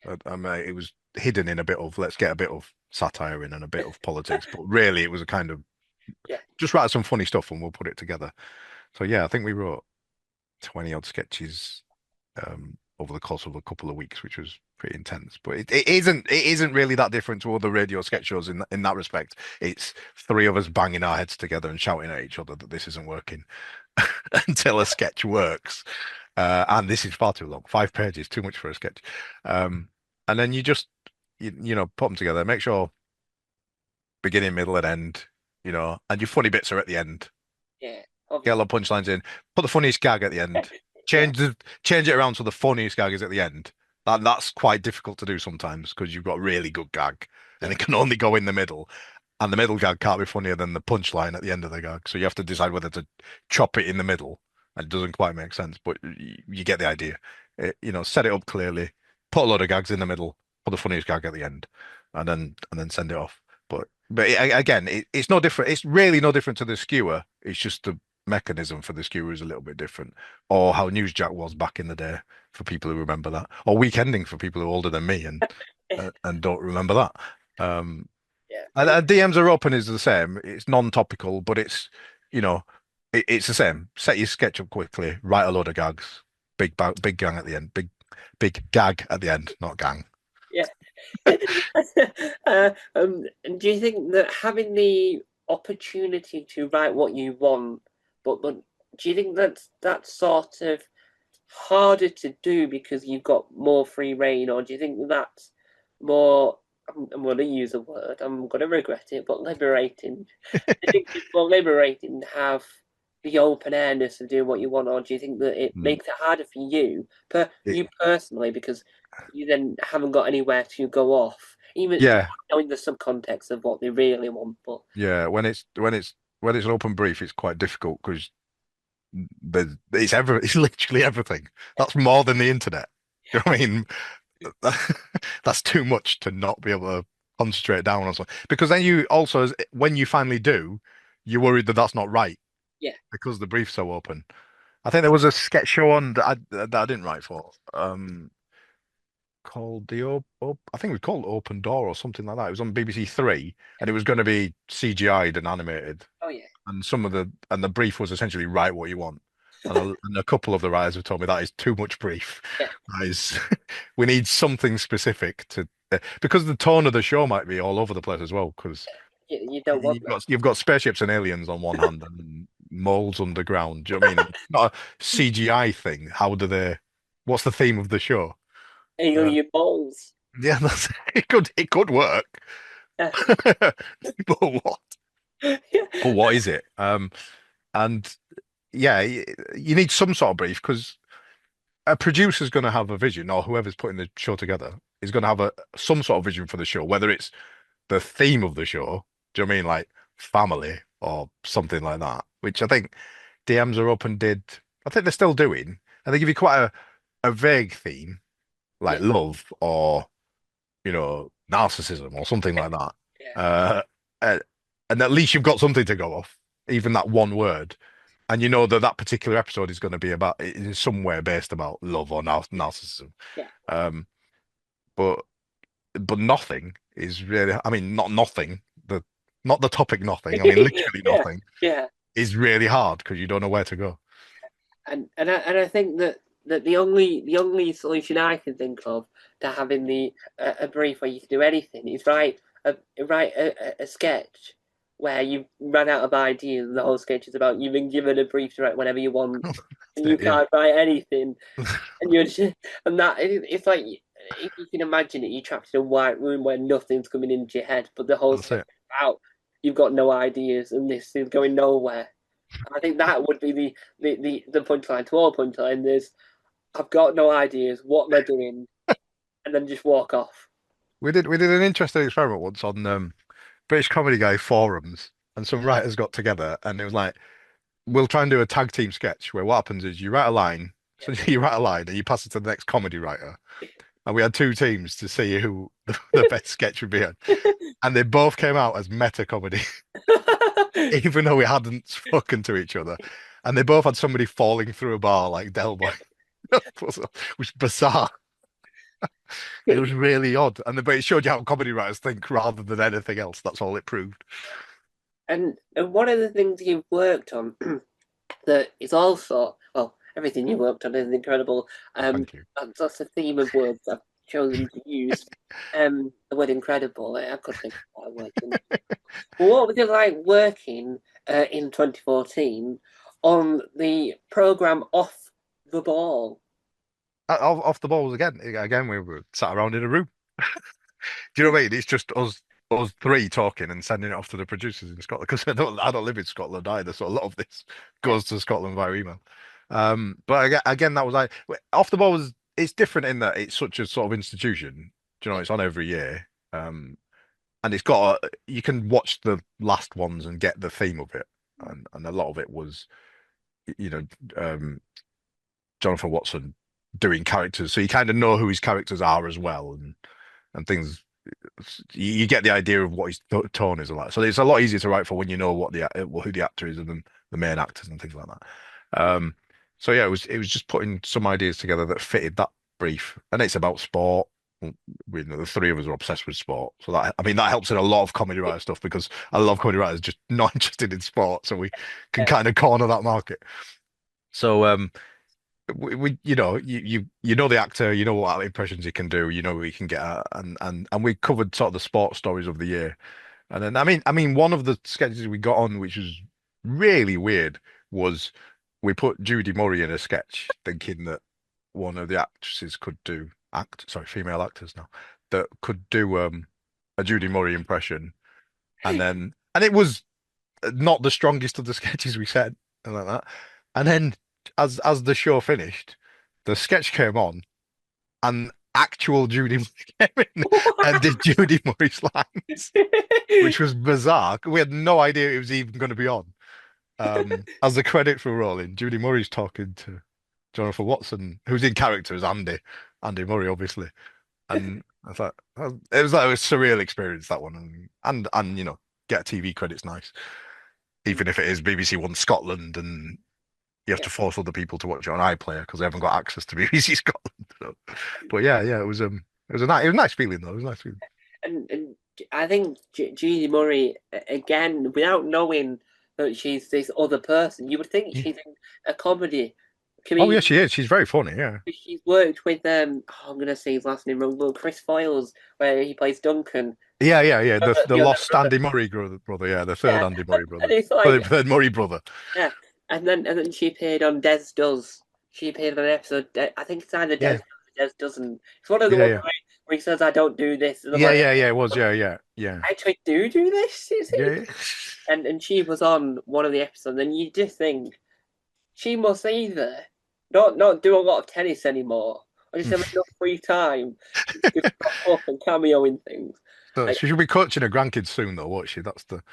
It was hidden in a bit of let's get a bit of satire in and a bit of politics, but really it was a kind of Yeah, just write some funny stuff and we'll put it together. So yeah, I think we wrote 20 odd sketches over the course of a couple of weeks, which was pretty intense. But it isn't really that different to other radio sketch shows in that respect. It's three of us banging our heads together and shouting at each other that this isn't working until a sketch works. And this is far too long. 5 pages, too much for a sketch. Um, and then you just put them together, make sure beginning, middle, and end, and your funny bits are at the end. yeah, Get a obviously. lot of punchlines in. Put the funniest gag at the end. Yeah, Change it around so the funniest gag is at the end. That's quite difficult to do sometimes because you've got a really good gag and yeah, it can only go in the middle. And the middle gag can't be funnier than the punchline at the end of the gag. So you have to decide whether to chop it in the middle. And it doesn't quite make sense, but you get the idea. Set it up clearly, put a lot of gags in the middle, put the funniest gag at the end, and then send it off. Again, it's no different. It's really no different to the skewer. It's just the mechanism for the skewer is a little bit different, or how Newsjack was back in the day for people who remember that, or Weekending for people who are older than me and don't remember that. Um, yeah. and DMs are open is the same. It's non-topical, but you know, it's the same. Set your sketch up quickly, write a load of gags, big gang at the end, big gag at the end, not gang. Yeah. And do you think that having the opportunity to write what you want, but do you think that's sort of harder to do because you've got more free reign, or do you think that's more? I'm going to use a word. I'm going to regret it, but liberating. I think it's more liberating to have the open airness of doing what you want, or do you think that it Mm. makes it harder for you, It- you personally, because you then haven't got anywhere to go off, even yeah, knowing the subcontext of what they really want? But yeah. When it's an open brief, it's quite difficult because it's literally everything. That's more than the internet. You know what I mean? That's too much to not be able to concentrate down on something. Because then you also, when you finally do, you're worried that that's not right yeah, because the brief's so open. I think there was a sketch show on that I didn't write for, called I think it was called Open Door or something like that. It was on BBC Three, and it was going to be CGI'd and animated. oh yeah, And the brief was essentially write what you want. And a couple of the writers have told me that is too much brief. yeah, That is, we need something specific because the tone of the show might be all over the place as well. Because you don't want you've that. got you've got spaceships and aliens on one hand and moles underground. Do you know what I mean? It's not a CGI thing. What's the theme of the show? Uh, Alien balls. yeah, it could work. Yeah, But what? But yeah, what is it? And yeah, you need some sort of brief because a producer's going to have a vision, or whoever's putting the show together is going to have some sort of vision for the show, whether it's the theme of the show, do you know what I mean, like family or something like that, which I think DMs are open did. I think they're still doing, and they give you quite a vague theme, like yeah, love or narcissism or something like that. yeah, Uh, uh, and at least you've got something to go off, even that one word. And you know that that particular episode is going to be about, it is somewhere based about love or narcissism. yeah, Um, but nothing is really, I mean, not nothing, not the topic nothing. I mean, literally yeah, nothing yeah. is really hard because you don't know where to go. And I think that the only solution I can think of to having a brief where you can do anything is write a sketch where you run out of ideas and the whole sketch is about you've been given a brief to write whenever you want and you That's it, yeah. can't write anything and you're just and it's like if you can imagine it, you're trapped in a white room where nothing's coming into your head, but the whole That's sketch it. is out. You've got no ideas and this is going nowhere. I think that would be the punchline to all punchline is I've got no ideas what they're doing, and then just walk off. We did an interesting experiment once on British Comedy Guy forums, and some writers got together, and it was like, we'll try and do a tag team sketch where what happens is you write a line, so you write a line and you pass it to the next comedy writer, and we had two teams to see who the best sketch would be on, and they both came out as meta comedy, even though we hadn't spoken to each other, and they both had somebody falling through a bar like Del Boy, which was bizarre. It was really odd, but it showed you how comedy writers think rather than anything else. That's all it proved. And one of the things you've worked on that is also well, everything you worked on is incredible. Thank you. That's a theme of words I've chosen to use. The word incredible. I could think of that word. Well, what was it like working in 2014 on the program Off the Ball? Off the balls again. Again, we were sat around in a room. Do you know what I mean? It's just us three talking and sending it off to the producers in Scotland because I don't live in Scotland either, so a lot of this Yeah, goes to Scotland via email. But again, that was like off the ball was it's different in that it's such a sort of institution. Do you know, it's on every year. And it's got you can watch the last ones and get the theme of it, and a lot of it was, you know, um, Jonathan Watson doing characters, so you kind of know who his characters are as well, and things. You get the idea of what his tone is like. So it's a lot easier to write for when you know what who the actor is and the main actors and things like that. So yeah, it was just putting some ideas together that fitted that brief, and it's about sport. The three of us are obsessed with sport, so that I mean that helps in a lot of comedy writer stuff because a lot of comedy writers just not interested in sport, so we can yeah, kind of corner that market. So we you know the actor, you know what impressions he can do, you know what he can get at, and we covered sort of the sports stories of the year. And then I mean one of the sketches we got on, which was really weird, was we put Judy Murray in a sketch, thinking that one of the actresses could do sorry, female actors now that could do a Judy Murray impression, and it was not the strongest of the sketches we said and like that. And then as the show finished, the sketch came on and actual Judy Murray came in and did Judy Murray's lines, which was bizarre. We had no idea it was even going to be on. As the credits were rolling, Judy Murray's talking to Jonathan Watson, who's in character as Andy Murray, obviously. And I thought it was like a surreal experience that one, and get TV credits nice, even if it is BBC One Scotland and you have yeah. to force other people to watch it on iPlayer because they haven't got access to BBC Scotland. So, but yeah, it was a nice feeling though. It was a nice feeling. And I think Jeannie Murray again, without knowing that she's this other person, you would think Yeah. she's in a comedy Oh yeah, comedian. she is. She's very funny. Yeah. She's worked with I'm gonna say his last name wrong, but Chris Foyles, where he plays Duncan, Yeah. The the other lost brother. Andy Murray brother. Yeah, the third Yeah, Andy Murray and brother. it's The like third Murray brother. yeah, and then she appeared on Des Does. She appeared on an episode. I think it's either Des Yeah. Does or Des doesn't. It's one of the Yeah. ones Yeah. where he says, "I don't do this," and I'm Yeah. like, Yeah. Yeah. It was. Yeah. "I actually do this." Is Yeah. it? Yeah. And she was on one of the episodes, and you just think she must either not do a lot of tennis anymore, or just have enough free time to pop up and cameo in things. So Like, she should be coaching her grandkids soon, though, won't she? That's the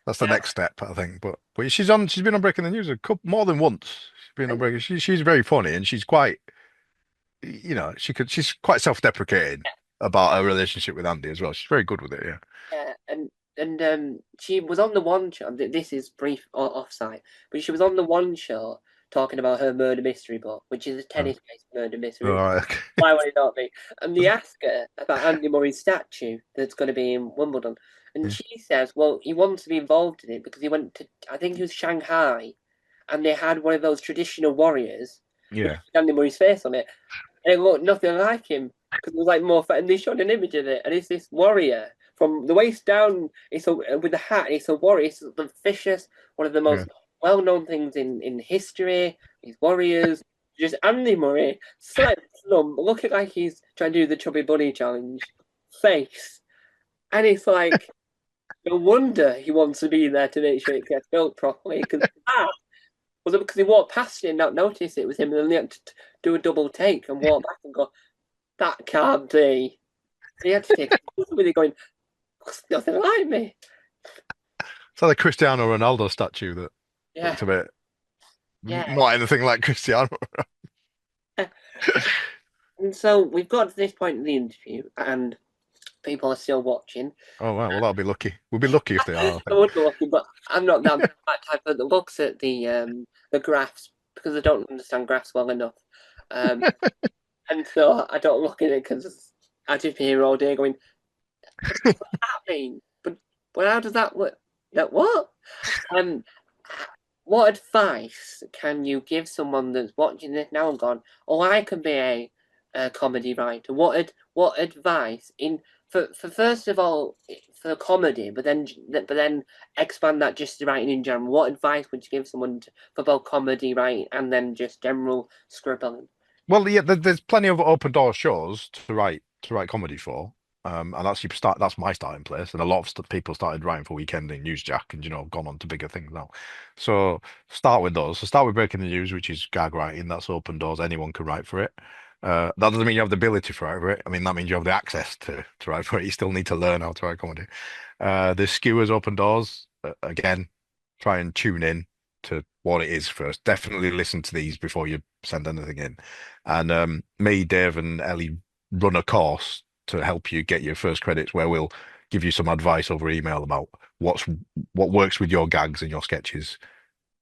yeah, next step, I think. But she's been on Breaking the News a couple more than once. She's been on and Breaking. She's very funny and she's quite, she's quite self-deprecating about her relationship with Andy as well. She's very good with it. Yeah. yeah, and she was on the one show. This is brief offside, but she was on the one show talking about her murder mystery book, which is a Oh, tennis-based murder all mystery. right. Okay. Why would it not be? And they ask her about Andy Murray's statue that's going to be in Wimbledon, and Yeah. she says, "Well, he wants to be involved in it because he went to, I think it was Shanghai, and they had one of those traditional warriors with Yeah. Andy Murray's face on it, and it looked nothing like him because it was like more fat. And they showed an image of it, and it's this warrior from the waist down. It's with the hat. It's a warrior. It's the fishes. One of the Yeah. most well-known things in history. These warriors. Just Andy Murray, slight slump, looking like he's trying to do the chubby bunny challenge. Face, and it's like No wonder he wants to be there to make sure it gets built properly. Because was it because he walked past it and not noticed it was him, and then he had to do a double take and walk back and go, "That can't be." He had to take a photo with it, going, "Looks nothing like me." It's like the Cristiano Ronaldo statue that Yeah, looked a bit yeah. not anything like Cristiano. And so we've got to this point in the interview, and people are still watching. Oh wow, well that'll be lucky. We'll be lucky if they are, I I think. would be looking, but I'm not that type that looks at the graphs because I don't understand graphs well enough. Um, and so I don't look at it because I just be here all day going, "What does that mean?" But how does that work? That what? Um, what advice can you give someone that's watching this now and gone, "Oh, I can be a comedy writer"? What advice in for first of all for comedy, but then expand that just to writing in general. What advice would you give someone for both comedy writing and then just general scribbling? Well, yeah, there's plenty of open door shows to write comedy for. And that's you start. That's my starting place, and a lot of people started writing for Weekend and Newsjack, and gone on to bigger things now. So start with those. So start with Breaking the News, which is gag writing. That's open doors. Anyone can write for it. That doesn't mean you have the ability to write for it. I mean, that means you have the access to write for it. You still need to learn how to write comedy. The Skewers open doors. Again, try and tune in to what it is first. Definitely listen to these before you send anything in. And me, Dave, and Ellie run a course to help you get your first credits where we'll give you some advice over email about what works with your gags and your sketches,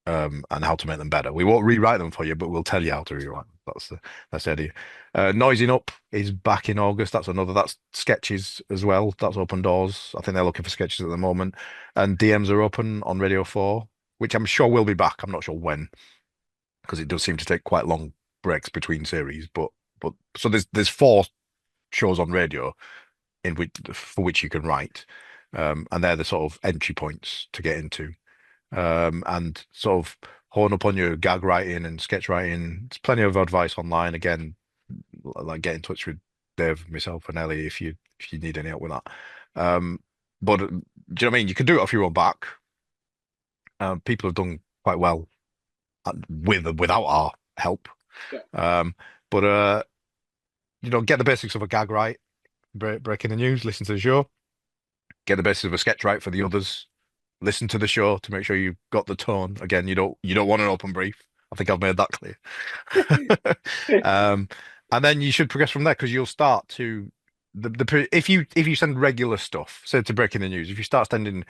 and how to make them better. We won't rewrite them for you, but we'll tell you how to rewrite them. That's the idea. Noising Up is back in August. That's sketches as well. That's open doors. I think they're looking for sketches at the moment. And DMs are open on Radio 4, which I'm sure will be back. I'm not sure when, because it does seem to take quite long breaks between series. But so there's four shows on radio in which for which you can write, and they're the sort of entry points to get into, and sort of hone up on your gag writing and sketch writing. There's plenty of advice online. Again, like get in touch with Dave, myself, and Ellie if you need any help with that. But do you know what I mean? You can do it off your own back. People have done quite well without our help. Yeah, Um, but get the basics of a gag right, breaking the news, listen to the show, get the basics of a sketch right for the others, listen to the show to make sure you've got the tone. Again, you don't want an open brief. I think I've made that clear. Um, and then you should progress from there because you'll start to if you send regular stuff, say to breaking the news, if you start sending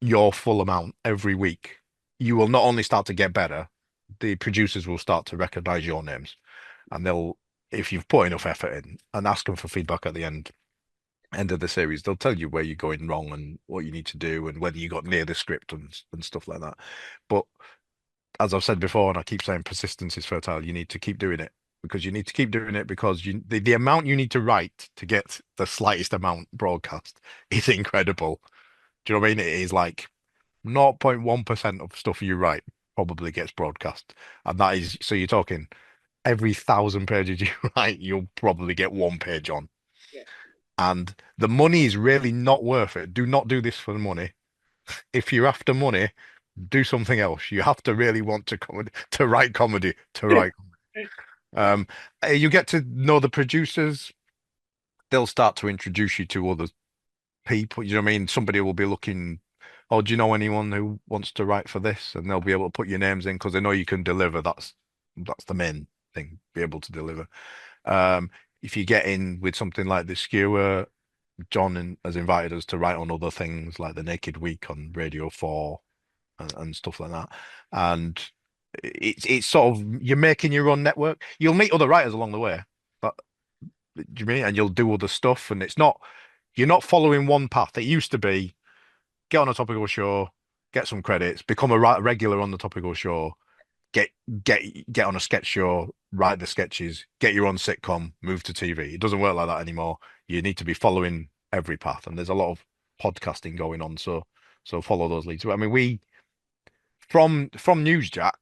your full amount every week, you will not only start to get better, the producers will start to recognize your names, and if you've put enough effort in and ask them for feedback at the end of the series, they'll tell you where you're going wrong and what you need to do and whether you got near the script and stuff like that. But as I've said before, and I keep saying persistence is fertile, you need to keep doing it because you need to keep doing it because the amount you need to write to get the slightest amount broadcast is incredible. Do you know what I mean? It is like 0.1% of stuff you write probably gets broadcast. And that is, so you're talking every 1,000 pages you write, you'll probably get one page on. yeah. And the money is really not worth it. Do not do this for the money. If you're after money, do something else. You have to really want to write comedy to write. Um, you get to know the producers. They'll start to introduce you to other people. You know what I mean? Somebody will be looking, oh, do you know anyone who wants to write for this? And they'll be able to put your names in because they know you can deliver. That's the main thing, be able to deliver. Um, if you get in with something like the Skewer, has invited us to write on other things like the Naked Week on Radio 4 and stuff like that. And it's sort of you're making your own network. You'll meet other writers along the way, but do you mean? And you'll do other stuff, and you're not following one path. It used to be get on a topical show, get some credits, become a regular on the topical show, get get on a sketch show, write the sketches, get your own sitcom, move to TV. It doesn't work like that anymore. You need to be following every path, and there's a lot of podcasting going on. So follow those leads. I mean, we from Newsjack.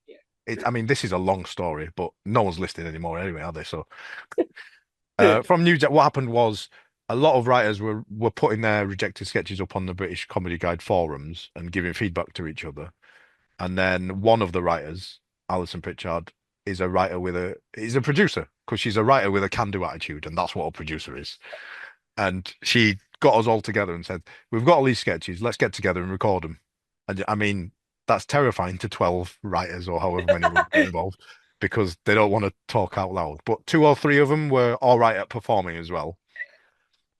Yeah. I mean, this is a long story, but no one's listening anymore anyway, are they? So from Newsjack, what happened was a lot of writers were putting their rejected sketches up on the British Comedy Guide forums and giving feedback to each other. And then one of the writers, Alison Pritchard, is a producer because she's a writer with a can-do attitude, and that's what a producer is. And she got us all together and said, "We've got all these sketches. Let's get together and record them." And I mean, that's terrifying to 12 writers or however many were involved because they don't want to talk out loud. But two or three of them were all right at performing as well.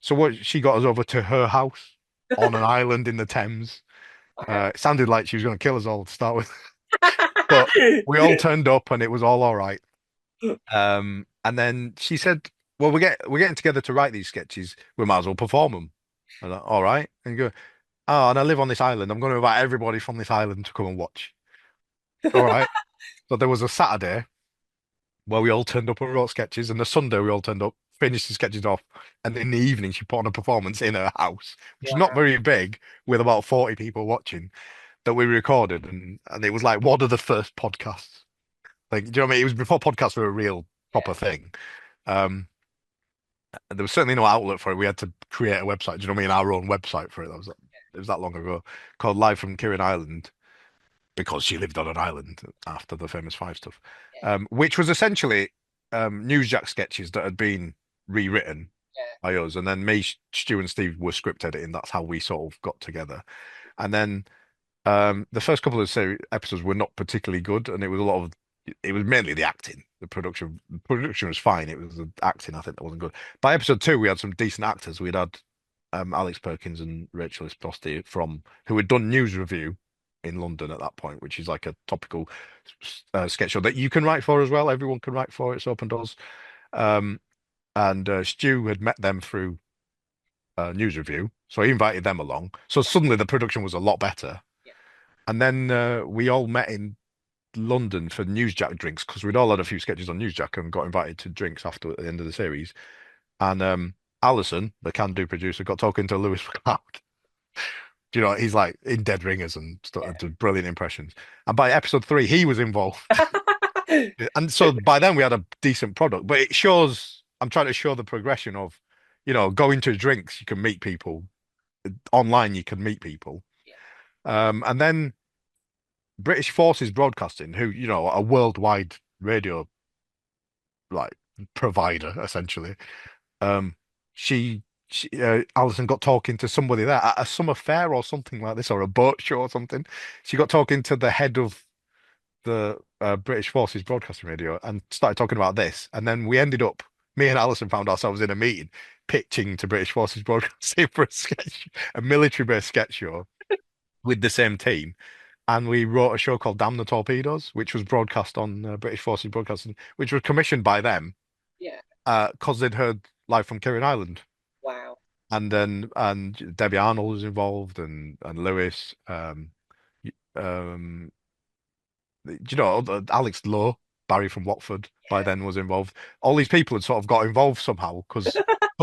So what she got us over to her house on an island in the Thames. Wow. It sounded like she was going to kill us all to start with, but we all turned up and it was all right. And then she said, "Well, we're getting together to write these sketches. We might as well perform them." I'm like, "All right." And you go, "Oh, and I live on this island. I'm going to invite everybody from this island to come and watch." All right. So there was a Saturday where we all turned up and wrote sketches, and the Sunday we all turned up, finished the sketches off, and in the evening she put on a performance in her house, which is not Wow. very big, with about 40 people watching, that we recorded, and it was like one of the first podcasts. Like, do you know what I mean? It was before podcasts were a real Yeah. proper thing. Um, and there was certainly no outlet for it. We had to create a website. Do you know what I mean? Our own website for it. It was that long ago, called Live from Kirin Island, because she lived on an island after the famous Five stuff, Yeah. which was essentially Newsjack sketches that had been rewritten Yeah. by us, and then me, Stu, and Steve were script editing. That's how we sort of got together. And then the first couple of episodes were not particularly good, and it was mainly the acting. The production was fine. It was the acting, I think, that wasn't good. By episode two, we had some decent actors. We'd had Alex Perkins and Rachel Esposti from who had done News Review in London at that point, which is like a topical sketch show that you can write for as well. Everyone can write for it. It's open doors. Um, and Stu had met them through News Review, so he invited them along. So suddenly the production was a lot better. Yeah. And then we all met in London for Newsjack drinks because we'd all had a few sketches on Newsjack and got invited to drinks after at the end of the series. And Alison, the can-do producer, got talking to Lewis McLeod. You know, he's like in Dead Ringers and stuff, Yeah. did brilliant impressions. And by episode three, he was involved. Yeah. And so by then we had a decent product. But it shows, I'm trying to show the progression of, going to drinks, you can meet people. Online, you can meet people. And then British Forces Broadcasting, who, are a worldwide radio like provider, essentially. Um, Alison got talking to somebody there at a summer fair or something like this, or a boat show or something. She got talking to the head of the British Forces Broadcasting Radio and started talking about this. And then me and Alison found ourselves in a meeting pitching to British Forces Broadcasting for a military-based sketch show with the same team. And we wrote a show called Damn the Torpedoes, which was broadcast on British Forces Broadcasting, which was commissioned by them Yeah. because they'd heard live from Kirin Island. Wow. And Debbie Arnold was involved and Lewis. Um, Alex Lowe, Barry from Watford, by then was involved. All these people had sort of got involved somehow because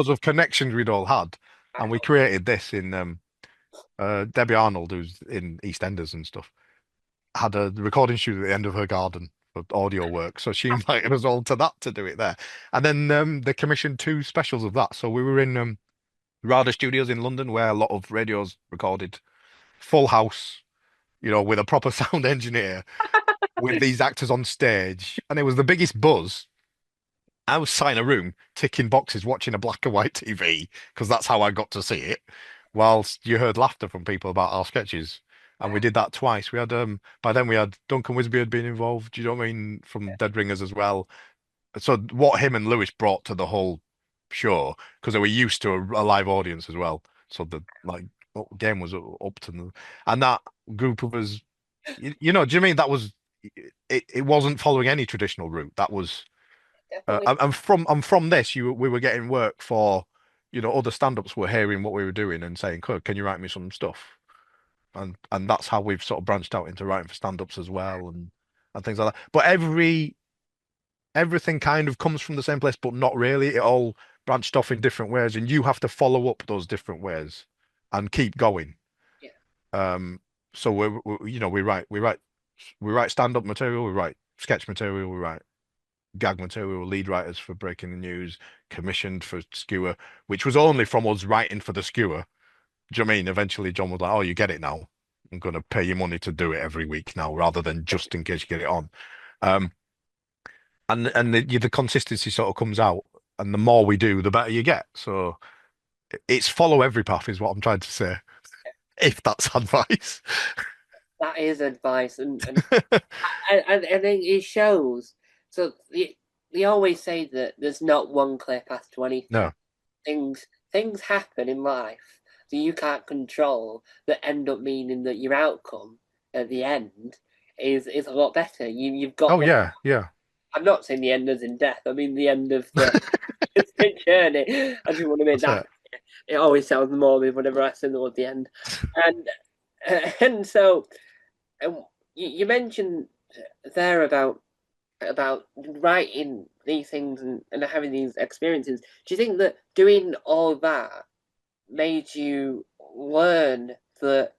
of connections we'd all had, and we Wow. created this in Debbie Arnold, who's in EastEnders and stuff, had a recording studio at the end of her garden for audio work, so she invited us all to that to do it there, and then they commissioned two specials of that. So we were in Rada Studios in London, where a lot of radios recorded, full house, with a proper sound engineer with these actors on stage, and it was the biggest buzz. I was sat in a room ticking boxes, watching a black and white TV because that's how I got to see it. Whilst you heard laughter from people about our sketches, and we Wow. did that twice. We had by then we had Duncan Wisby had been involved. Do you know what I mean? From Dead Ringers as well. So what him and Lewis brought to the whole show, because they were used to a live audience as well. So the game was up to them, and that group of us, do you mean that was it wasn't following any traditional route. That was Definitely. I'm from this. We were getting work for, other stand-ups were hearing what we were doing and saying, "Cool, can you write me some stuff?" And that's how we've sort of branched out into writing for stand-ups as well and things like that. But everything kind of comes from the same place, but not really. It all branched off in different ways, and you have to follow up those different ways and keep going. Yeah. Um, so we write stand-up material, we write sketch material, we write gag material, lead writers for Breaking the News, commissioned for Skewer, which was only from us writing for the Skewer. Do you know what I mean? Eventually, John was like, "Oh, you get it now. I'm going to pay you money to do it every week now, rather than just in case you get it on." Um, and the consistency sort of comes out, and the more we do, the better you get. So it's follow every path, is what I'm trying to say. If that's advice. That is advice, and I think it shows. So they always say that there's not one clear path to anything. No. Things happen in life that you can't control that end up meaning that your outcome at the end is a lot better. You've got Oh one. yeah, yeah. I'm not saying the end is in death. I mean the end of the journey. I just want to make That's that. it. It always sounds morbid whenever I say the word the end, and and so you mentioned there about writing these things and having these experiences. Do you think that doing all that made you learn that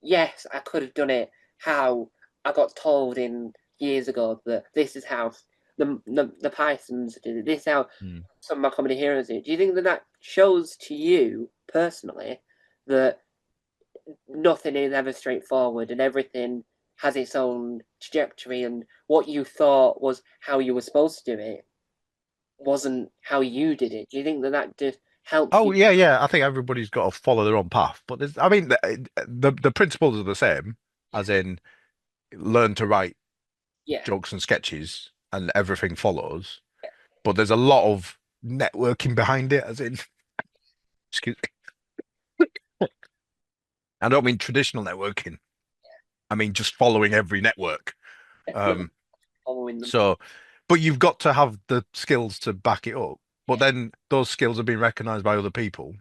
yes, I could have done it how I got told in years ago that this is how the Pythons did it, this is how Mm. some of my comedy heroes did it. Do you think that that shows to you personally that nothing is ever straightforward and everything has its own trajectory and what you thought was how you were supposed to do it wasn't how you did it? Do you think that that just helps Oh you? yeah, yeah. I think everybody's got to follow their own path, but I mean, the principles are the same, Yeah, as in learn to write yeah, jokes and sketches, and everything follows. But there's a lot of networking behind it, as in, excuse me, I don't mean traditional networking. I mean just following every network. definitely Um, following them. so, but you've got to have the skills to back it up. But Yeah, then those skills are being recognized by other people.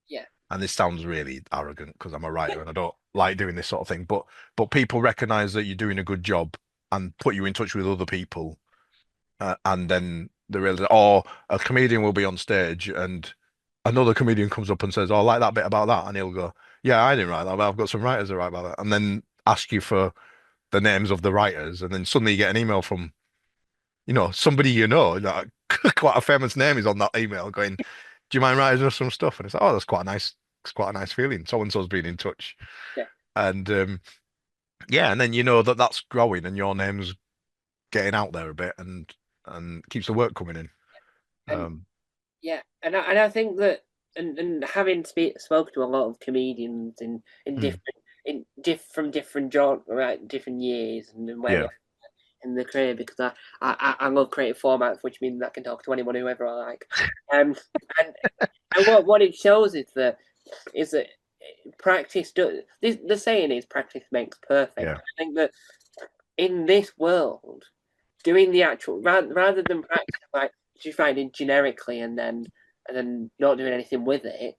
yeah, And this sounds really arrogant because I'm a writer and I don't like doing this sort of thing. But people recognize that you're doing a good job and put you in touch with other people. And then they realize, or a comedian will be on stage and another comedian comes up and says, "Oh, I like that bit about that," and he'll go, "Yeah, I didn't write that, but I've got some writers that write about that," and then ask you for the names of the writers, and then suddenly you get an email from, somebody like quite a famous name is on that email going, "Do you mind writing us some stuff?" And it's like, "Oh, it's quite a nice feeling. So and so's been in touch," yeah. and yeah, and then you know that that's growing and your name's getting out there a bit and keeps the work coming in. And Um, yeah, and I think that and having spoke to a lot of comedians in mm, different from different genre, right, different years and where yeah, they in the career because I love creative formats, which means I can talk to anyone, whoever I like. Um, and what it shows is that practice does. The saying is practice makes perfect. yeah, I think that in this world, doing the actual rather than practice like just writing generically and then not doing anything with it,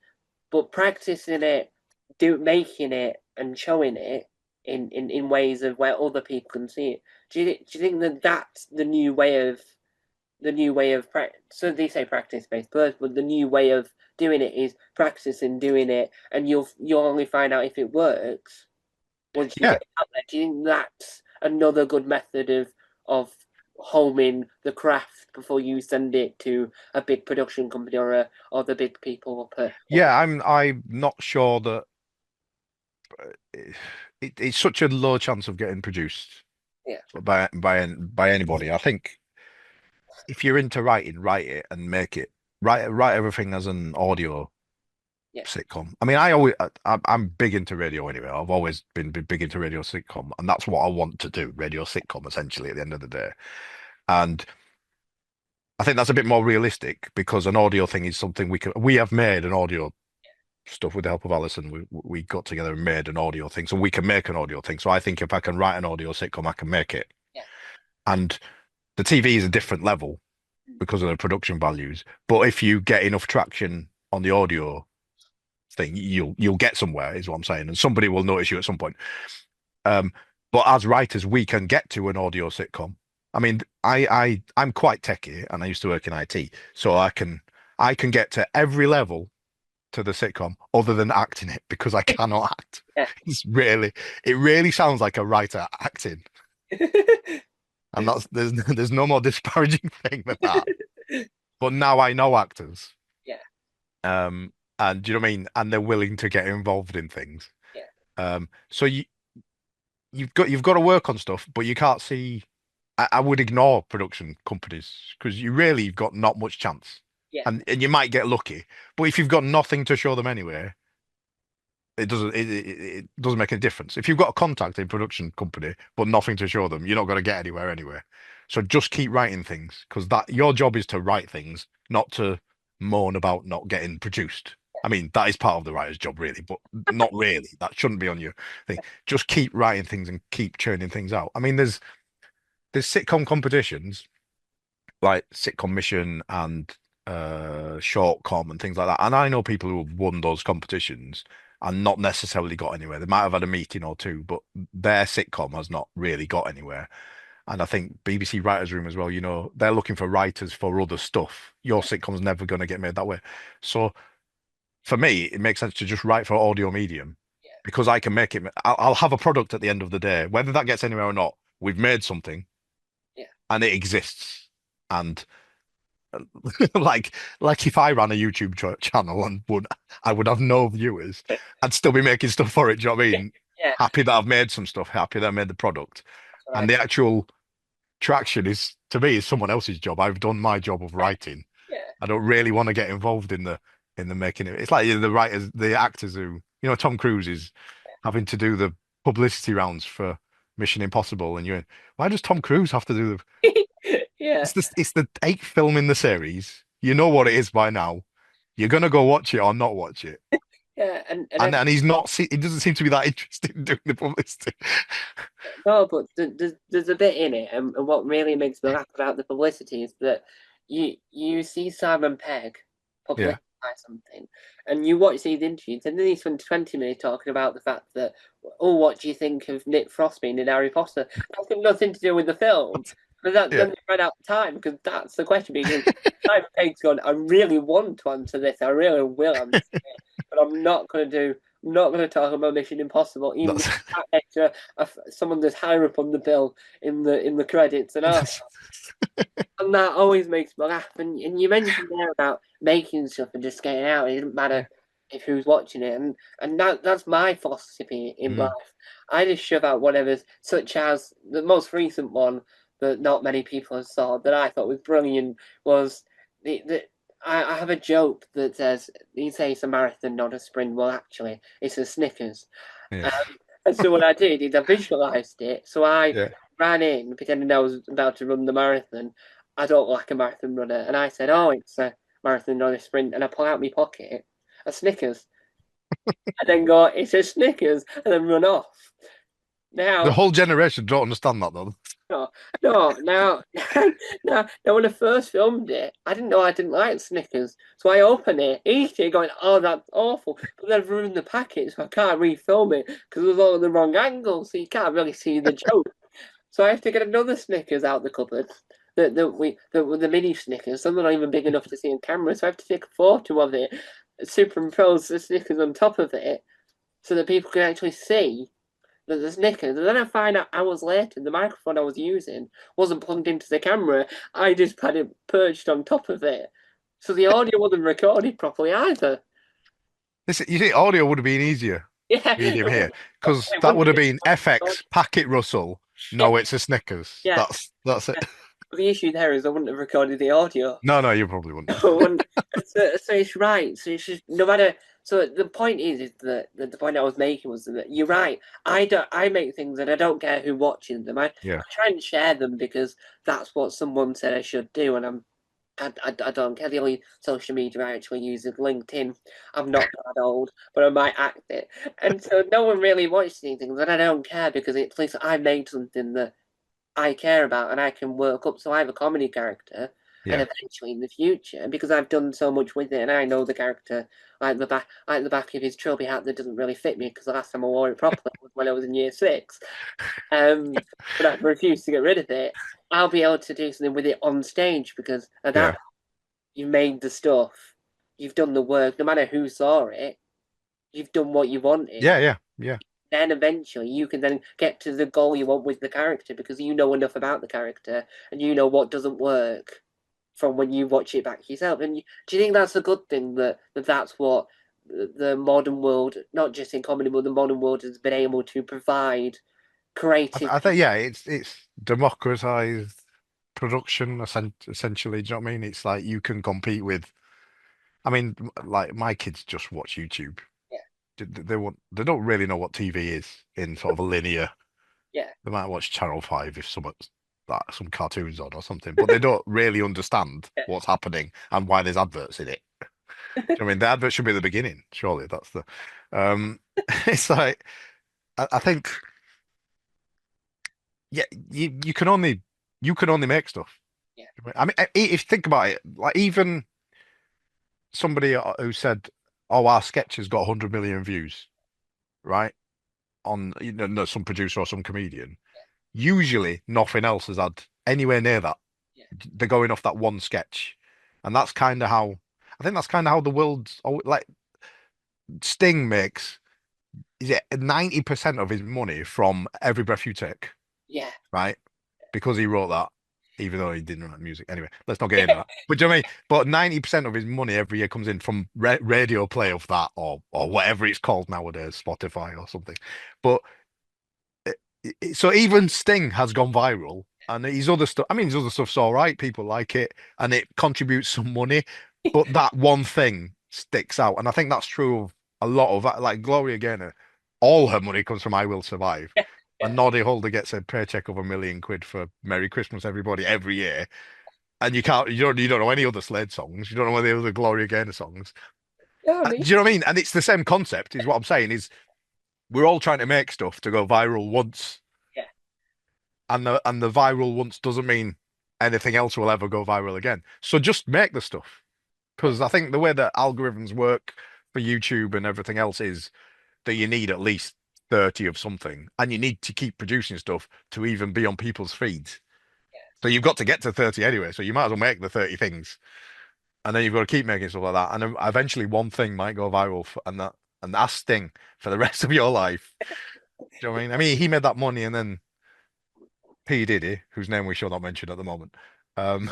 but practicing it, making it and showing it in ways of where other people can see it. Do you think that that's the new way of practice? So they say practice based first, but the new way of doing it is practicing doing it, and you'll only find out if it works once you yeah, get it out there. Do you think that's another good method of homing the craft before you send it to a big production company or the big people up yeah. I'm not sure that it's such a low chance of getting produced yeah, by anybody. I think if you're into writing, write it and make it. Write everything as an audio yeah, sitcom. I mean, I'm big into radio anyway. I've always been big into radio sitcom, and that's what I want to do. Radio sitcom, essentially, at the end of the day. And I think that's a bit more realistic because an audio thing is something we have made an audio stuff with the help of Alison. We got together and made an audio thing, so we can make an audio thing. So I think if I can write an audio sitcom, I can make it. yeah, And the TV is a different level because of the production values. But if you get enough traction on the audio thing, you'll get somewhere, is what I'm saying, and somebody will notice you at some point. Um, but as writers, we can get to an audio sitcom. I mean, I'm quite techy, and I used to work in IT, so I can get to every level to the sitcom other than acting it because I cannot act. yeah. It really sounds like a writer acting, and that's there's no more disparaging thing than that. But now I know actors, Yeah, and do you know what I mean? And they're willing to get involved in things. yeah, So you've got to work on stuff, but you can't see. I would ignore production companies because you've got not much chance, yeah, and you might get lucky. But if you've got nothing to show them anyway, it doesn't make a difference. If you've got a contact in production company but nothing to show them, you're not going to get anywhere anyway. So just keep writing things because that your job is to write things, not to moan about not getting produced. I mean, that is part of the writer's job, really, but not really. That shouldn't be on your thing. Just keep writing things and keep churning things out. I mean, there's sitcom competitions like Sitcom Mission and Shortcom and things like that. And I know people who have won those competitions and not necessarily got anywhere. They might have had a meeting or two, but their sitcom has not really got anywhere. And I think BBC Writers' Room as well, they're looking for writers for other stuff. Your sitcom's never going to get made that way. So for me, it makes sense to just write for audio medium yeah, because I can make it. I'll have a product at the end of the day, whether that gets anywhere or not. We've made something yeah, and it exists. And like if I ran a YouTube channel and I would have no viewers, I'd still be making stuff for it. Do you know what I yeah, mean? yeah. Happy that I've made some stuff, happy that I made the product. That's what I And do. the actual traction is to me is someone else's job. I've done my job of Yeah, writing. yeah, I don't really want to get involved in the making it. It's like the writers, the actors who, Tom Cruise is having to do the publicity rounds for Mission Impossible, and why does Tom Cruise have to do the yeah, it's the eighth film in the series. You know what it is by now. You're gonna go watch it or not watch it. yeah. And I And he's not he doesn't seem to be that interested in doing the publicity. no, but there's a bit in it, and what really makes me laugh about the publicity is that you see Simon Pegg Yeah. publicise something, and you watch these interviews, and then he spends 20 minutes talking about the fact that, oh, what do you think of Nick Frost being in Harry Potter? That's got nothing to do with the film, but Yeah. then they ran out of time because that's the question. Because Simon Pegg's gone, I really want to answer this, I really will answer it, but I'm not going to do. I'm not going to talk about Mission Impossible, even if That's extra someone that's higher up on the bill in the credits and all. And that always makes me laugh. And you mentioned there about making stuff and just getting out. It doesn't yeah. matter if who's watching it, and that's my philosophy in Mm, life. I just shove out whatever's, such as the most recent one that not many people have saw that I thought was brilliant was the I have a joke that says you say it's a marathon, not a sprint. Well, actually, it's a Snickers. yeah. Um, and so what I did is I visualized it. So I Yeah. ran in pretending I was about to run the marathon. I don't like a marathon runner, and I said, "Oh, it's a marathon, not a sprint." And I pull out my pocket a Snickers, and then go, "It's a Snickers," and then run off. The Now, whole generation don't understand that though. no, no, now, now, when I first filmed it, I didn't know I didn't like Snickers, so I open it, eat it, going, "Oh, that's awful!" But then I've ruined the packet, so I can't refilm it because it was all in the wrong angle, so you can't really see the joke. So I have to get another Snickers out the cupboard. The mini Snickers. Some are not even big enough to see on camera, so I have to take a photo of it, superimpose the Snickers on top of it, so that people can actually see that the Snickers. And then I find out hours later the microphone I was using wasn't plugged into the camera. I just had it perched on top of it, so the audio wasn't recorded properly either. Listen, you see, audio would have been easier Yeah, medium here because it that wouldn't would have have been. been FX Packet Russell. Yeah, No, it's a Snickers. yeah. That's it. But the issue there is I wouldn't have recorded the audio. No, no, you probably wouldn't. So, so it's right. So it's just no matter. So the point is that the point I was making was that you're right. I make things and I don't care who watches them. I Yeah, try and share them because that's what someone said I should do, and I don't care. The only social media I actually use is LinkedIn. I'm not that old, but I might act it. And so no one really watches anything, and I don't care because at least I made something that I care about and I can work up. So I have a comedy character, and yeah, eventually in the future, because I've done so much with it, and I know the character like the back of his trilby hat that doesn't really fit me because the last time I wore it properly was when I was in year 6. But I refused to get rid of it. I'll be able to do something with it on stage because at yeah, that you've made the stuff, you've done the work. No matter who saw it, you've done what you wanted. yeah, yeah, yeah. then eventually you can then get to the goal you want with the character because you know enough about the character and you know what doesn't work from when you watch it back yourself. And do you think that's a good thing that that's what the modern world, not just in comedy, but the modern world has been able to provide creative I think people? yeah, it's democratized production essentially. Do you know what I mean? It's like you can compete with. I mean, like my kids just watch YouTube. Yeah, They don't really know what TV is in sort of a linear. yeah, They might watch Channel 5 if some cartoons on or something, but they don't really understand yeah. what's happening and why there's adverts in it. Do you know what I mean, the advert should be the beginning, surely. That's the it's like I think yeah, you can only make stuff. Yeah, I mean, if you think about it, like even somebody who said, "Oh, our sketch has got 100 million views," right? On no, some producer or some comedian. Usually, nothing else has had anywhere near that. yeah, They're going off that one sketch, and that's kind of how I think that's kind of how the world's like Sting makes is it 90% of his money from Every Breath You Take, yeah, right? Because he wrote that, even though he didn't write music. Anyway, let's not get into that. But do you know what I mean? But 90% of his money every year comes in from radio play of that or whatever it's called nowadays, Spotify or something. But so even Sting has gone viral, and his other stuff. I mean, his other stuff's all right. People like it, and it contributes some money. But that one thing sticks out, and I think that's true of a lot of that. Like Gloria Gaynor, all her money comes from "I Will Survive," yeah, and yeah. Noddy Holder gets a paycheck of £1 million for "Merry Christmas, Everybody" every year. And you don't know any other Slade songs. You don't know any other Gloria Gaynor songs. Yeah, I mean, Do you know what I mean? And it's the same concept, is what I'm saying. Is we're all trying to make stuff to go viral once yeah, and the viral once doesn't mean anything else will ever go viral again. So just make the stuff. yeah, Because I think the way that algorithms work for YouTube and everything else is that you need at least 30 of something and you need to keep producing stuff to even be on people's feeds. So you've got to get to 30 anyway. So you might as well make the 30 things. And then you've got to keep making stuff like that. And then eventually one thing might go viral and that's Sting for the rest of your life. Do you know what I mean? I mean, he made that money and then P. Diddy, whose name we shall not mention at the moment, um,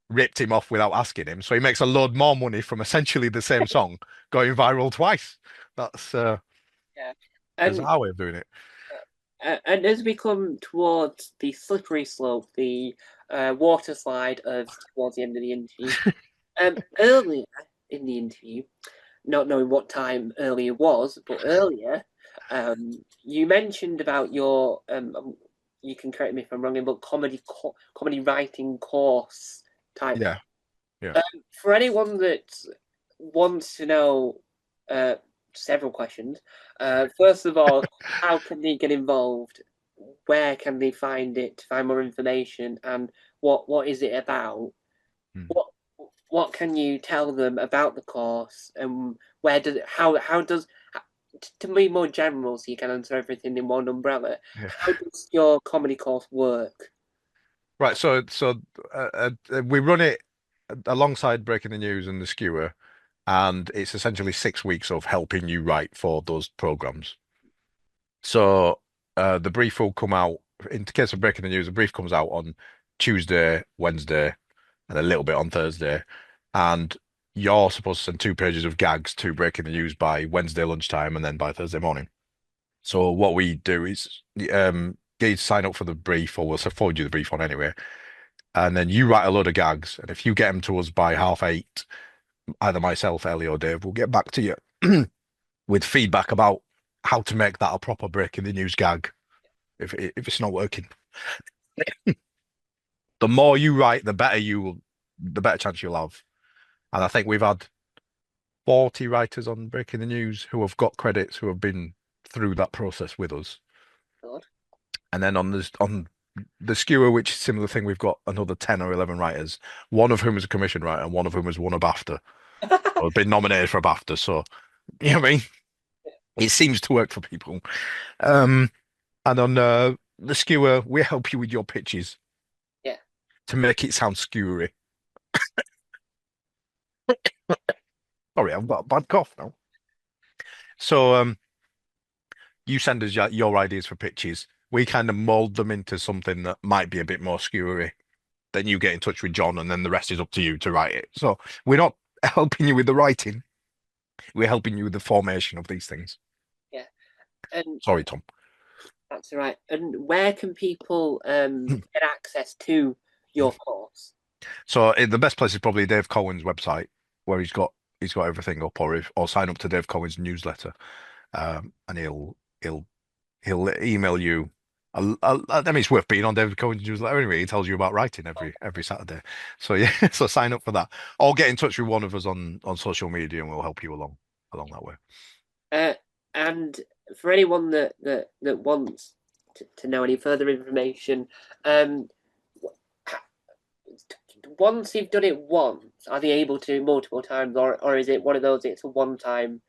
ripped him off without asking him. So he makes a load more money from essentially the same song going viral twice. That's yeah. is And our way of doing it. and as we come towards the slippery slope, the water slide of towards the end of the interview, earlier in the interview, not knowing what time earlier was, but earlier, you mentioned about your you can correct me if I'm wrong, but comedy writing course type. Yeah, yeah. For anyone that wants to know uh, several questions, first of all, how can they get involved? Where can they find it? Find more information, and what is it about? Hmm. What what can you tell them about the course, and where does it, how does to be more general, so you can answer everything in one umbrella? Yeah. How does your comedy course work? Right. We run it alongside Breaking the News and the Skewer, and it's essentially 6 weeks of helping you write for those programs. So the brief will come out in the case of Breaking the News. The brief comes out on Tuesday, Wednesday, and a little bit on Thursday. And you're supposed to send 2 pages of gags to Breaking the News by Wednesday lunchtime and then by Thursday morning. So what we do is get you to sign up for the brief, or we'll forward you the brief on anyway. And then you write a load of gags. And if you get them to us by 8:30, either myself, Ellie, or Dave will get back to you with feedback about how to make that a proper Breaking the News gag if it's not working. The more you write, the better chance you'll have. And I think we've had 40 writers on Breaking the News who have got credits who have been through that process with us. God. And then on the Skewer, which is a similar thing, we've got another 10 or 11 writers, one of whom is a commission writer and one of whom has won a BAFTA or been nominated for a BAFTA. So, you know what I mean? It seems to work for people. Um, and on the Skewer, we help you with your pitches Yeah. to make it sound skewery. Sorry, I've got a bad cough now. So, You send us your ideas for pitches. We kind of mold them into something that might be a bit more skewery. Then you get in touch with John, and then the rest is up to you to write it. So we're not helping you with the writing. We're helping you with the formation of these things. Yeah, and Sorry, Tom. that's right. And where can people get access to your course? So the best place is probably Dave Cohen's website, where he's got everything up, or sign up to Dave Cohen's newsletter, and he'll he'll email you. I mean, it's worth being on David Cohen's newsletter anyway. He tells you about writing every Saturday. So yeah, so sign up for that, or get in touch with one of us on social media, and we'll help you along that way. Uh, and for anyone that wants to know any further information, um, once you've done it once, are they able to multiple times, or is it one of those? It's a one time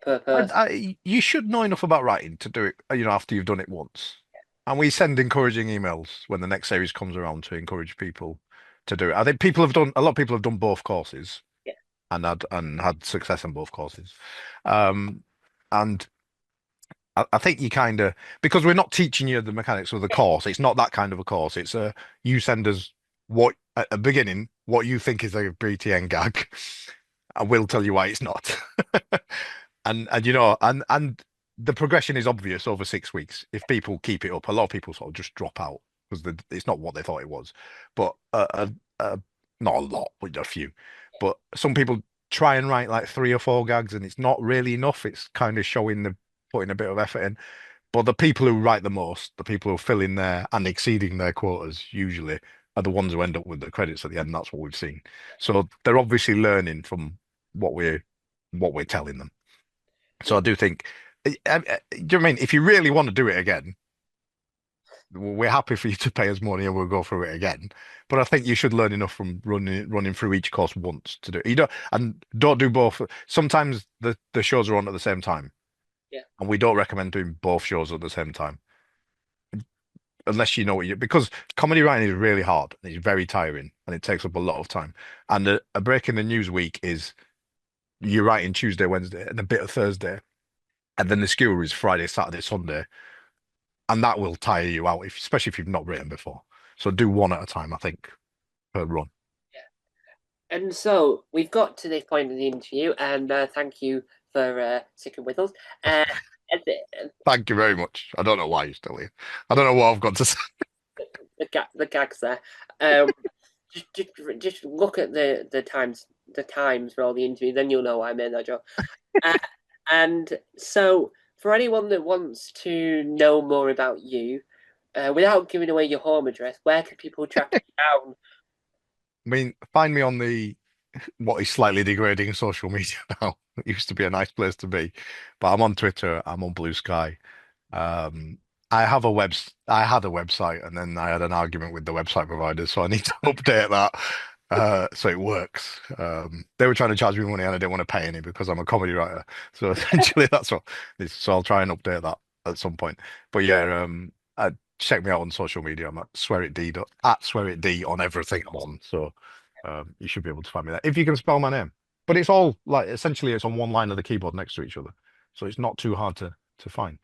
per person. You should know enough about writing to do it, after you've done it once. And we send encouraging emails when the next series comes around to encourage people to do it. I think a lot of people have done both courses Yeah, and had success in both courses. Um, and I think you kind of, because we're not teaching you the mechanics of the course. It's not that kind of a course. It's you send us what at the beginning what you think is a BTN gag, and we'll tell you why it's not. And the progression is obvious over 6 weeks. If people keep it up, a lot of people sort of just drop out because it's not what they thought it was. But not a lot, but a few. But some people try and write like 3 or 4 gags, and it's not really enough. It's kind of showing the putting a bit of effort in. But the people who write the most, the people who fill in their and exceeding their quotas, usually are the ones who end up with the credits at the end. That's what we've seen. So they're obviously learning from what we're telling them. So yeah. I do think, do you know what I mean? If you really want to do it again, we're happy for you to pay us money and we'll go through it again. But I think you should learn enough from running through each course once to do it. Don't do both. Sometimes the shows are on at the same time, Yeah. and we don't recommend doing both shows at the same time unless you know what you because comedy writing is really hard and it's very tiring and it takes up a lot of time. And a break in the news week is you're writing Tuesday, Wednesday, and a bit of Thursday, and then the skewer is Friday, Saturday, Sunday, and that will tire you out, especially if you've not written before. So do one at a time, I think, per run. And so we've got to this point in the interview, and thank you for sticking with us. Uh, the, Thank you very much. I don't know why you're still here. I don't know what I've got to say. the gags there. Um, just look at the times for all the interviews, then you'll know why I made that joke. Uh, and so, for anyone that wants to know more about you, without giving away your home address, where can people track you down? I mean, find me on the what is slightly degrading social media now. It used to be a nice place to be, but I'm on Twitter, I'm on Blue Sky. Um, I had a website and then I had an argument with the website provider, so I need to update that so it works. They were trying to charge me money and I didn't want to pay any because I'm a comedy writer. So essentially that's what so I'll try and update that at some point. But yeah, check me out on social media. I'm at Sweryt D on everything I'm on. So you should be able to find me there if you can spell my name. But it's all like essentially it's on one line of the keyboard next to each other. So it's not too hard to find.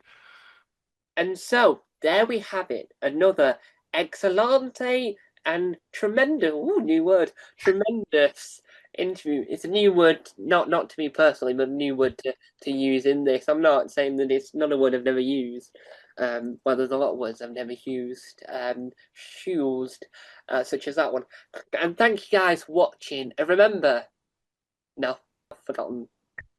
And so there we have it, another excellente and tremendous, ooh, new word, tremendous interview. It's a new word, not to me personally, but a new word to use in this. I'm not saying that it's not a word I've never used. Well, there's a lot of words I've never used, such as that one. And thank you guys for watching. And remember, no, I've forgotten